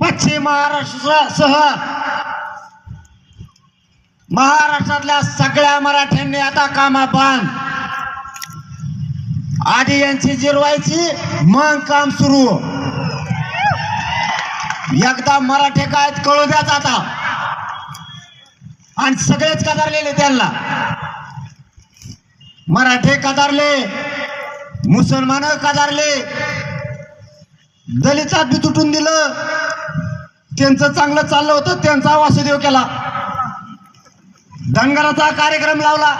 पश्चिम महाराष्ट्रासह महाराष्ट्रातल्या सगळ्या मराठ्यांनी आता कामा बंद. आधी यांची जिरवायची, मग काम सुरू. एकदा मराठे काय कळू द्याच आता, आणि सगळेच कदारलेले त्यांना. मराठे कदारले, मुसलमान कदारले, दलितात बी तुटून दिलं. त्यांचं चांगलं चाललं होतं, त्यांचा वासुदेव केला. धनगराचा कार्यक्रम लावला.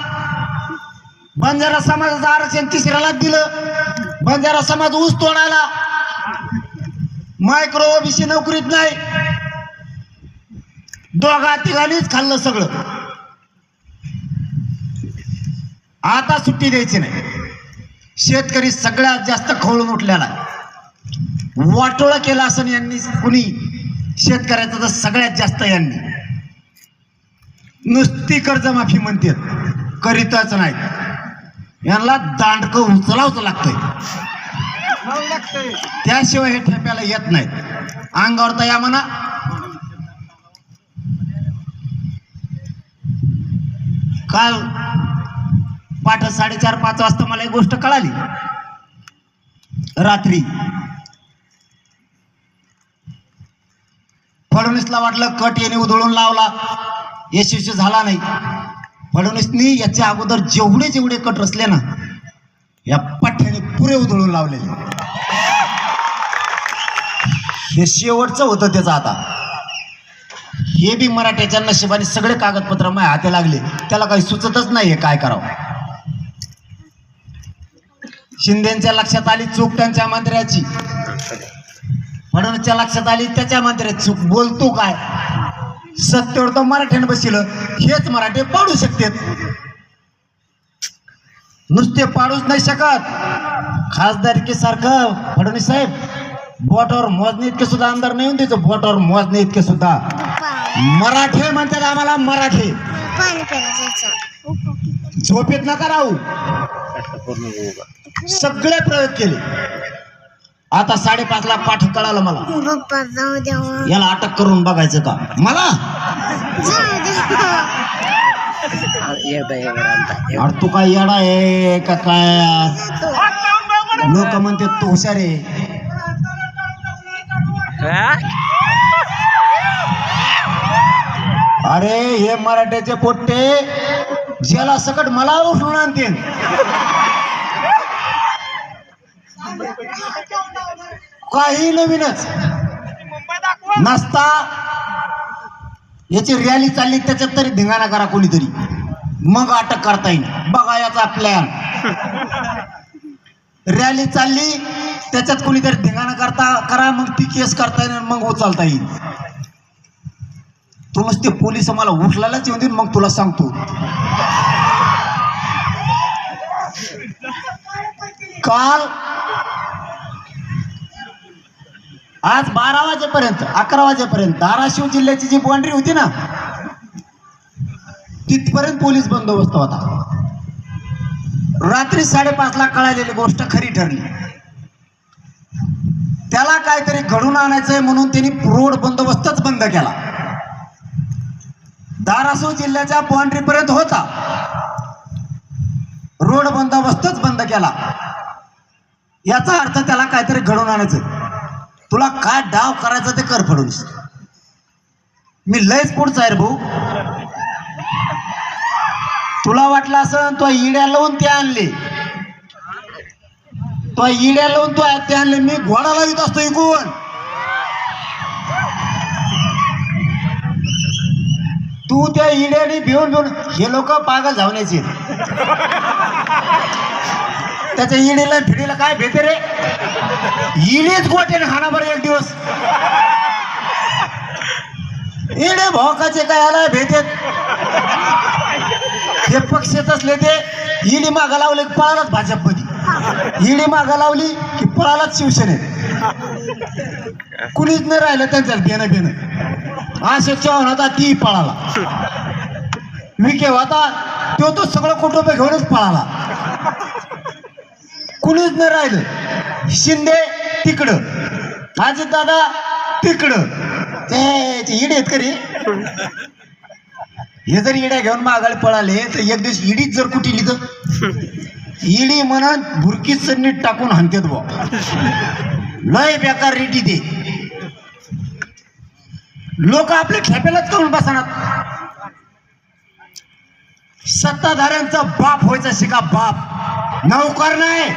बंजारा समाजाचं आरक्षण तिसऱ्यालाच दिलं. बंजारा समाज ऊस तोडायला, मायक्रो ओबीसी नोकरीत नाही. दोघा तिघांनीच खाल्लं सगळं. आता सुट्टी द्यायची नाही. शेतकरी सगळ्यात जास्त खवळून उठलेला. वाटोळं केलं असं यांनी, कुणी शेतकऱ्याचं तर सगळ्यात जास्त यांनी. नुसती कर्जमाफी म्हणतात, करीतच नाहीत. यांना दांडकं उचलावचं लागतंय, त्याशिवाय हे ठेप्याला येत नाहीत. अंगावर तर या म्हणा. काल पाठ 4:30-5 वाजता मला एक गोष्ट कळाली. रात्री फडणवीसला वाटलं कट याने उधळून लावला, यशस्वी झाला नाही. फडणवीसनी याच्या अगोदर जेवढे जेवढे कट रचले ना, या पठ्ठ्याने पुरे उधळून लावलेले. हे शेवटचं होतं त्याचं. आता हे बी मराठ्याच्या नशिबाने सगळे कागदपत्र माझ्या हाती लागले. त्याला काही सुचतच नाहीये काय करावं. शिंदेच्या लक्षात आली चूक त्यांच्या मंत्र्याची, फडणवीसच्या लक्षात आली त्याच्या मंत्र्याची चूक. बोलतो काय? सत्तेवर तर मराठ्याने बसलं, हेच मराठे पाडू शकतात. नुसते पाडूच नाही शकत. खासदारकी सारखं फडणवीस साहेब बोटावर मोजणे इतके सुद्धा आमदार नाही होऊन त्याचं. बोटावर मोजणे इतके सुद्धा मराठे म्हणतात आम्हाला. मराठे झोपेत नका राहू. सगळे प्रयोग केले. आता 5:30ला पाठ कळालं मला. याला अटक करून बघायचं का मला? अरे तू काय येडा आहे का काय? लोक म्हणते तू हुशार आहे. अरे हे मराठ्याचे पोट्टे ज्याला सकट मला उठून आणते. काही नवीनच नसता. याची रॅली चालली, त्याच्यात तरी धिंगाणा करा कोणीतरी, मग अटक करता येईल. बघा याचा प्लॅन. रॅली चालली, त्याच्यात कोणीतरी धिंगाणा करा, मग ती केस करता येईल, मग उचलता येईल. तू नुसते पोलीस मला उठलाच येऊन देईल, मग तुला सांगतो. काल आज 12 वाजेपर्यंत 11 वाजेपर्यंत धाराशिव जिल्ह्याची जी बाउंड्री होती ना, तिथपर्यंत पोलीस बंदोबस्त होता. रात्री 5:30ला कळालेली गोष्ट खरी ठरली. त्याला काहीतरी घडून आणायचंय म्हणून त्यांनी रोड बंदोबस्तच बंद केला. धाराशिव जिल्ह्याच्या बाउंड्री पर्यंत होता, रोड बंदोबस्तच बंद केला. याचा अर्थ त्याला काहीतरी घडून आणायचं. तुला काय डाव करायचा ते कर फडणवीस. मी लयच पुढचा आहे रे भाऊ. तुला वाटलं असं तो इड्या लावून ते आणले, तो इड्या लावून तो ते आणले. मी घोडा लावित असतो इकून. तू त्या इड्याने भिवून भिवून. हे लोक पागल धावण्याचे. त्याच्या इडीला फिडीला काय भेटे रे? इडेच गोट्याने खाना बरं एक दिवस. इडे भोकाचे काय याला भेटेत. हे पक्षात असले ते ईडी मागा लावले की पळालाच भाजपमध्ये, ईडी मागा लावली की पळालाच शिवसेनेत. कुणीच नाही राहिलं त्यांच्यात बेनं बेनं. अशोक चव्हाण होता ती पळाला, विखे होता तो सगळं कुटुंब घेऊनच पळाला. कुणीच नाही राहिलं. शिंदे तिकडं, अजितदादा तिकडं. ते ईडी आहेत करी, हे जर इड्या घेऊन मागायला पळाले तर एक दिवस ईडीच जर कुठली तर ईडी म्हणून भुरकीच नीट टाकून हाणतेत बा. लय बेकार रेटी ते लोक आपल्या खेपेलाच करून बसणार. सत्ताधाऱ्यांचा बाप व्हायचा शिका, बाप, नौकर नाही.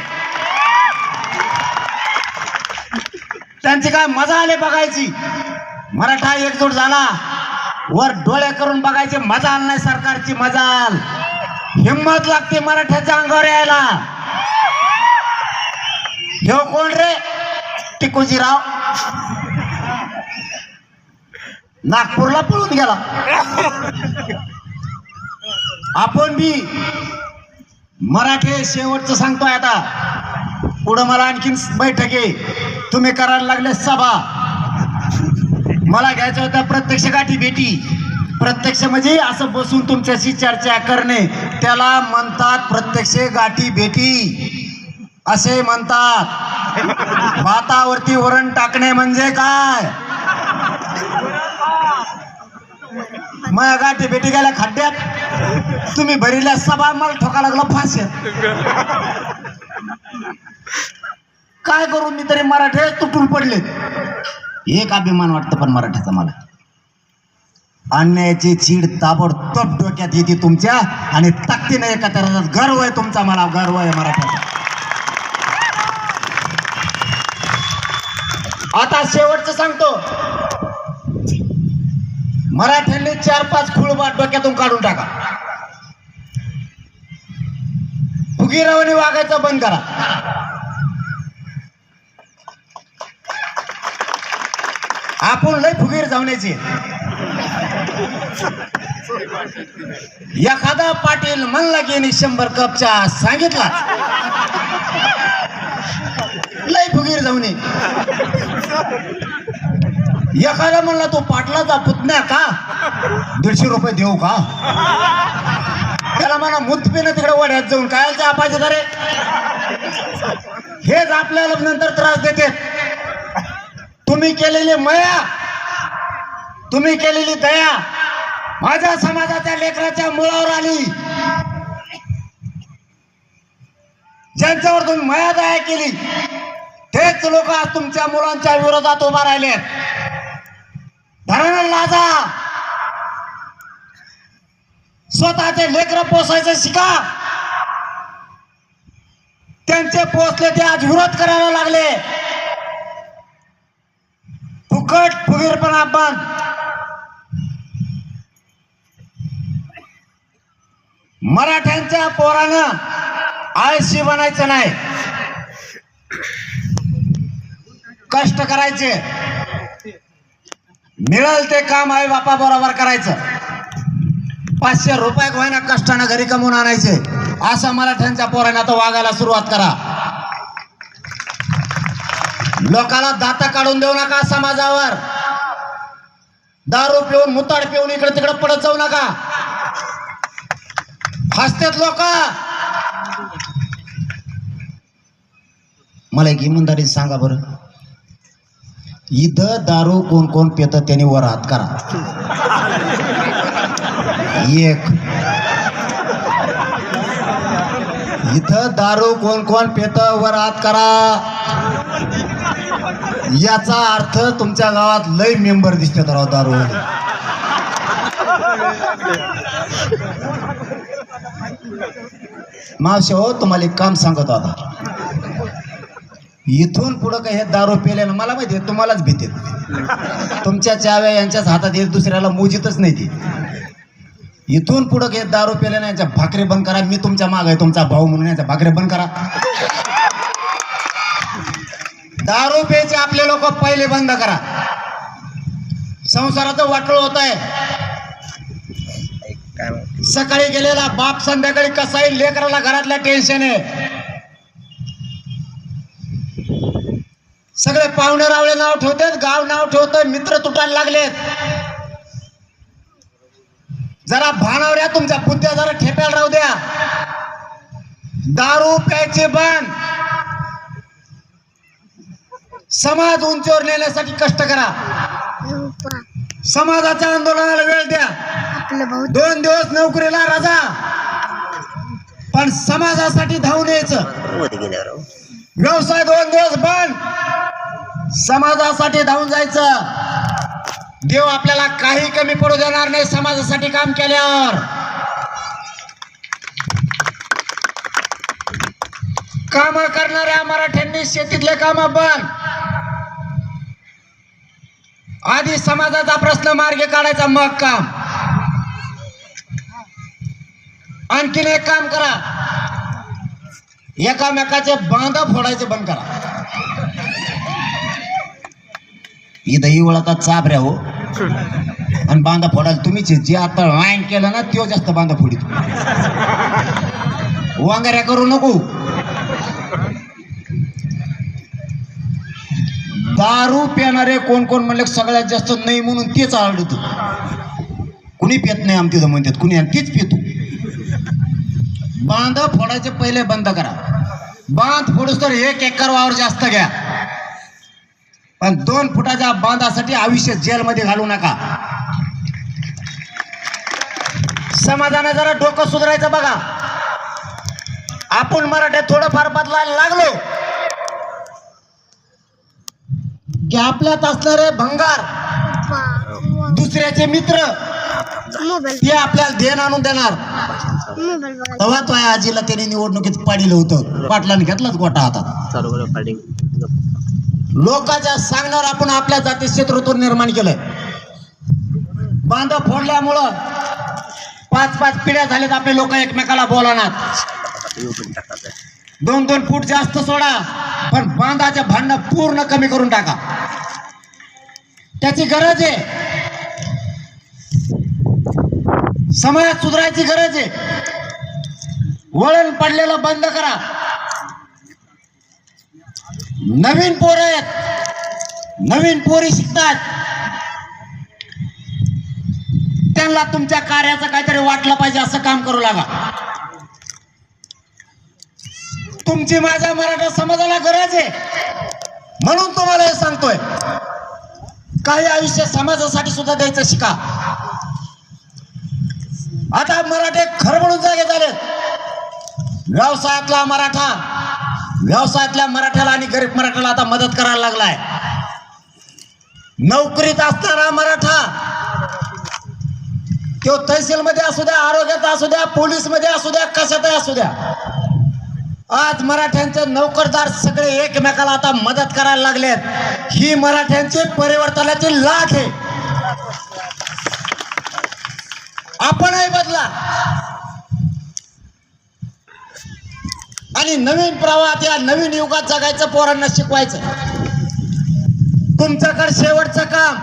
त्यांची काय मजा आले बघायची. मराठा एकजूट झाला, वर डोळे करून बघायचे, मजा आली नाही सरकारची मजाल. हिम्मत लागते मराठ्याच्या अंगावर यायला. हे कोण रे? टिकूजीराव नागपूरला पळून गेला. आपण बी मराठे शेवटचं सांगतोय आता. पुढं मला आणखीन बैठक आहे, तुम्ही करायला लागले सभा. मला घ्यायचं होतं प्रत्यक्ष गाठी भेटी. प्रत्यक्ष म्हणजे असं बसून तुमच्याशी चर्चा करणे, त्याला म्हणतात प्रत्यक्ष गाठी भेटी असे म्हणतात. भातावरती वरण टाकणे म्हणजे काय? मग गाठी भेटी गेल्या खड्ड्यात, तुम्ही भरील्या सभा, मला ठोका लागला फाश्यात. काय करू मी तरी मराठे तुटून पडले. एक अभिमान वाटतं पण मराठ्याचा मला. अन्यायाची चीड ताबडतोब डोक्यात येते तुमच्या, आणि ताकदीने एका तऱ्हेचा गर्व आहे तुमचा, मला गर्व आहे मराठ्याचा. आता शेवटचं सांगतो, मराठ्यांनी 4-5 खुळबाट डोक्यातून काढून टाका. फुगीरावाने वागायचं बंद करा. आपण लय फुगीर जावण्याची. एखादा पाटील म्हणला की 100 कप चहा सांगितला, लय फुगीर जाऊने. एखादा म्हणला तो पाटलाचा पुतण्या का, 150 रुपये देऊ का? त्याला म्हणा मुतपीनं तिकडे वड्यात जाऊन काय चहा पाहिजे रे. हेच आपल्याला नंतर त्रास देते. तुम्ही केलेली मया, तुम्ही केलेली दया माझ्या समाजाच्या लेकराच्या मुळावर आली. ज्यांच्यावर तुम्ही मया दया केली तेच लोक आज तुमच्या मुलांच्या विरोधात उभा राहिले. धरण लाजा, स्वतःचे लेकर पोसायचं शिका. त्यांचे पोसले ते आज विरोध करायला लागले. फुकट फुगीरपणा बंद. मराठ्यांच्या पोरानं आळशी बनायचं नाही, कष्ट करायचे. मिळेल ते काम आई बापा बरोबर करायचं. 500 रुपये होईना कष्टानं घरी कमवून आणायचे. असं मराठ्यांच्या पोरांना आता वागायला सुरुवात करा. लोकाला दाता काढून देऊ नका समाजावर. दारू पिऊन मुताड पिऊन इकडे तिकडे पडत जाऊ नका. हसतेत लोक. मला एक इमानदारी सांगा बरं, इथं दारू कोण कोण पितं त्यांनी वर हात करा. एक. इथं दारू कोण कोण पितं वर हात करा. याचा अर्थ तुमच्या गावात लय मेंबर दिसतात राव दारू. मावशी हो, तुम्हाला एक काम सांगतो आता. इथून पुढं काही हे दारू पेल्यानं मला माहिती आहे तुम्हालाच भीती. तुमच्या चाव्या यांच्याच हातात, एक दुसऱ्याला मोजितच नाही ती. इथून पुढं काही दारू पेल्यानं यांच्या भाकरी बंद करा. मी तुमच्या माग आहे, तुमचा भाऊ म्हणून यांच्या भाकरी बंद करा. दारू प्यायचे आपले लोक पहिले बंद करा. संसाराचं वाटोळ होत आहे. सकाळी गेलेला बाप संध्याकाळी कसाही लेकराला घरातल्या टेन्शन आहे. सगळे पाहुणे रावळे नाव ठेवतात, गाव नाव ठेवतोय, मित्र तुटायला लागलेत. जरा भानावर या, तुमच्या बुद्ध्या जरा ठेप्याला राहू द्या. दारू प्यायचे बंद. समाज उंचीवर नेण्यासाठी कष्ट करा. समाजाच्या आंदोलनाला वेळ द्या. 2 दिवस नोकरीला रजा, पण समाजासाठी धावून यायचं. व्यवसाय 2 दिवस बंद, समाजासाठी धावून जायचं. देव आपल्याला काही कमी पडू देणार नाही समाजासाठी काम केल्यावर. काम करणाऱ्या मराठ्यांनी शेतीतले काम बंद. आधी समाजाचा प्रश्न मार्गी काढायचा, मग काम. आणखीन एक काम करा, एकामेकाचे बांध फोडायचे बंद करा. इथं इवळाचा चाबऱ्या हो, आणि बांधा फोडायला तुम्हीच. जे आता वाईन केलं ना तो जास्त बांधा फोडीत. वांगऱ्या करू नको. दारू पिणारे कोण कोण म्हणले सगळ्यात जास्त नाही म्हणून तेच आढळत. कुणी पित नाही आमच्या म्हणतात, कुणी तीच पितो. बांध फोडायचे पहिले बंद करा. बांध फोडूस तर 1 एकर वावर जास्त घ्या, पण 2 फुटाच्या बांधासाठी आयुष्य जेलमध्ये घालू नका. समाजाने जरा डोकं सुधारायचं बघा. आपण मराठे थोडंफार बदलायला लागलो की आपल्यात असणारे भंगार, दुसऱ्याचे मित्र, ते आपल्याला ध्येय आणून देणार. तेव्हा तो आजीला त्याने निवडणुकीत पाडीलं होतं, पाटलाने घेतलाच गोटा हातात. लोकांच्या सांगणार आपण आपल्या जाती क्षेत्रातून निर्माण केलंय. बांध फोडल्यामुळं 5-5 पिढ्या झाल्यात आपले लोक एकमेकाला बोलणार. 2-2 फूट जास्त सोडा, पण बांधाचे भांडणं पूर्ण कमी करून टाका. त्याची गरज आहे. समाज सुधारायची गरज आहे. वळण पडलेलं बंद करा. नवीन पोरं आहेत, नवीन पोरी शिकतात, त्यांना तुमच्या कार्याचं काहीतरी वाटलं पाहिजे असं काम करू लागा. तुमची माझ्या मराठा समाजाला गरज आहे, म्हणून तुम्हाला हे सांगतोय. काही आयुष्य समाजासाठी सुद्धा द्यायचं शिका. आता मराठे खरबडून जागे झालेत. व्यवसायातला मराठा, व्यवसायातल्या मराठ्याला आणि गरीब मराठ्याला आता मदत करायला लागलाय. नोकरीत असणारा मराठा, तो तहसीलमध्ये असू द्या, आरोग्यात असू द्या, पोलीस मध्ये असू द्या, कशातही असू द्या, आज मराठ्यांचे नोकरदार सगळे एकमेकाला आता मदत करायला लागलेत. ही मराठ्यांची परिवर्तनाची लाट आहे. आपणही बदला आणि नवीन प्रवाहात, या नवीन युगात जगायचं, पोरांना शिकवायचं. तुमच्याकडे शेवटचं काम,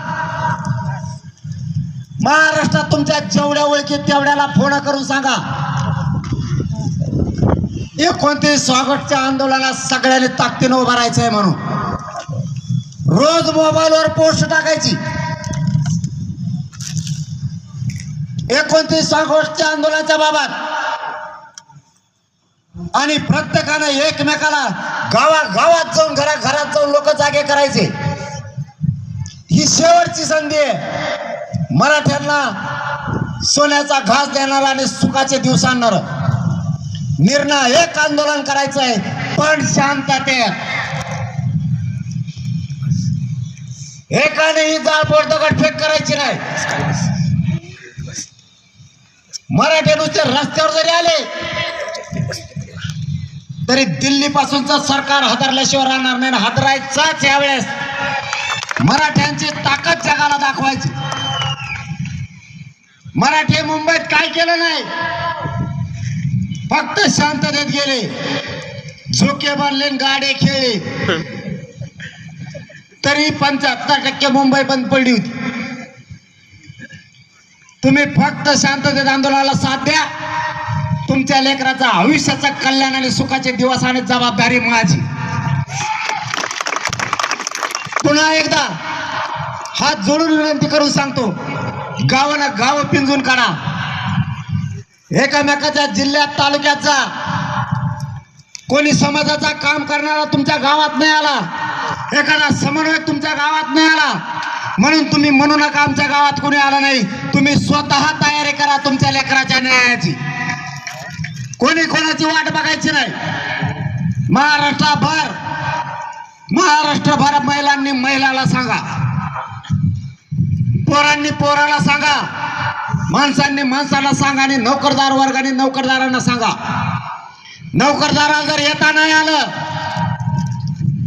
महाराष्ट्रात तुमच्या जेवढ्या ओळखी तेवढ्याला फोन करून सांगा, 29 ऑगस्टच्या आंदोलनात सगळ्यांनी ताकदीनं उभं राहायचंय म्हणून. रोज मोबाईलवर पोस्ट टाकायची. 29 ऑगस्टच्या आंदोलनाच्या बाबत, आणि प्रत्येकानं एकमेकाला गावागावात जाऊन, घरात जाऊन लोक जागे करायचे. ही शेवटची संधी आहे मराठ्यांना सोन्याचा घास देणारा आणि सुखाचे दिवस आणणार. निर्णायक आंदोलन करायचं आहे, पण शांततेत. एकानेही जाळपोळ दगडफेक करायची नाही. मराठे नुसते रस्त्यावर जरी आले तरी दिल्ली पासूनच सरकार हादरल्याशिवाय राहणार नाही. हादरायचाच यावेळेस. मराठ्यांची ताकद जगाला दाखवायची. मराठी मुंबईत काय केलं नाही, फक्त शांततेत गेले, झोके बांधले, गाडे खेळले, तरी 75% मुंबई बंद पडली होती.
तुम्ही फक्त शांततेत आंदोलनाला साथ द्या. तुमच्या लेकराचा आयुष्याचं कल्याण आणि सुखाचे दिवस आणि जबाबदारी माझी. पुन्हा एकदा हात जोडून विनंती करून सांगतो, गावानं गाव पिंजून काढा. एकामेकाच्या जिल्ह्यात तालुक्यात जा. कोणी समाजाचा काम करणारा तुमच्या गावात नाही आला, एखादा समन्वयक तुमच्या गावात नाही आला म्हणून तुम्ही म्हणू नका आमच्या गावात कोणी आला नाही. तुम्ही स्वतः तयारी करा तुमच्या लेकराच्या न्यायाची. कोणी कोणाची वाट बघायची नाही. महाराष्ट्रभर महिलांनी महिलाला सांगा, पोरांनी पोराला सांगा, माणसांनी माणसाला सांगा आणि नोकरदार वर्गाने नोकरदारांना सांगा. नोकरदाराला जर येता नाही आलं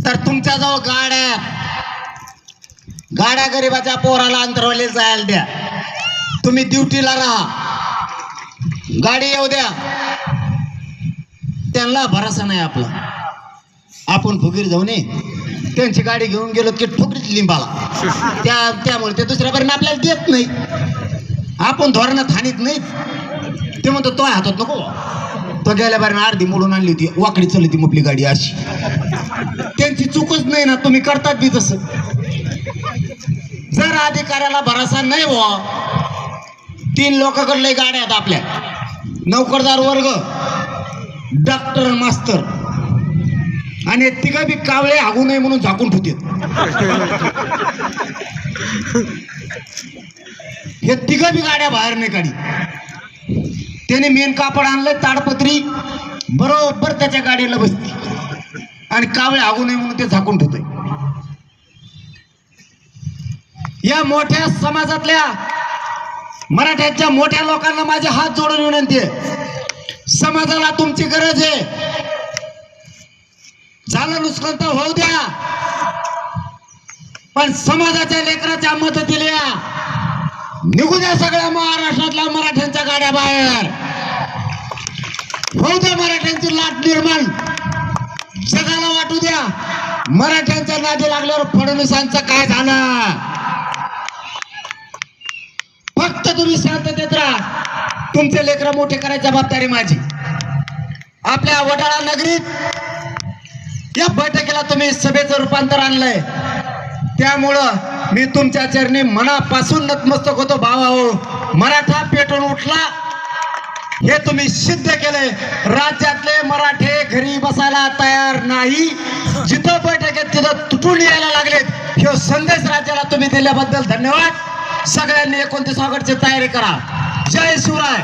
तर तुमच्याजवळ गाड्या गरीबाच्या पोराला अंतरवले जायला द्या. तुम्ही ड्युटीला राहा, गाडी येऊ द्या. त्यांना भरोसा नाही आपला. आपण फुगीर जाऊ नये, त्यांची गाडी घेऊन गेलो की ठोकरीत लिंबाला त्यामुळे ते दुसऱ्यापर्यंत आपल्याला देत नाही. आपण धोरणात हानीत नाहीत. ते म्हणतो तो हातात नको, तो गेल्यापर्यंत अर्धी मोडून आणली होती, वाकडी चालली ती आपली गाडी अशी. त्यांची चूकच नाही ना, तुम्ही करतात बी तसं. जर अधिकाऱ्याला भरोसा नाही व्हा, 3 लोकांकडले गाड्या आहेत आपल्या, नोकरदार वर्ग, डॉक्टर, मास्तर, आणि तिघं बी कावळे हागू नये म्हणून झाकून ठेवतात. हे तिघं बी गाड्या बाहेर नाही काढी. त्याने मेन कापड आणलंय, ताडपत्री बरोबर त्याच्या गाडीला बसते आणि कावळे हागू नये म्हणून ते झाकून ठेवतोय. या मोठ्या समाजातल्या मराठ्यांच्या मोठ्या लोकांना माझे हात जोडून विनंती आहे, समाजाला तुमची गरज आहे. झालं नुकसान तर होऊ द्या, पण समाजाच्या लेकराच्या मदतीला या. निघू द्या सगळ्या महाराष्ट्रातल्या मराठ्यांच्या गाड्या बाहेर. होऊ द्या मराठ्यांची लाट निर्माण, जगाला वाटू द्या मराठ्यांच्या नादी लागल्यावर फडणवीसांचं काय झालं. फक्त तुम्ही शांततेत राहा. तुमचे लेकरं मोठे करायची जबाबदारी माझी. आपल्या वडाळा नगरीत या बैठकीला तुम्ही सभेचं रूपांतर आणलंय, त्यामुळं मी तुमच्या चरणी मनापासून नतमस्तक होतो. भावाहो, मराठा पेटून उठला हे तुम्ही सिद्ध केलंय. राज्यातले मराठे घरी बसायला तयार नाही. जिथं बैठकीत तिथं तुटून यायला लागलेत. हे संदेश राज्याला तुम्ही दिल्याबद्दल धन्यवाद. सगळ्यांनी 29 ऑगस्टची तयारी करा. जय शिवराय.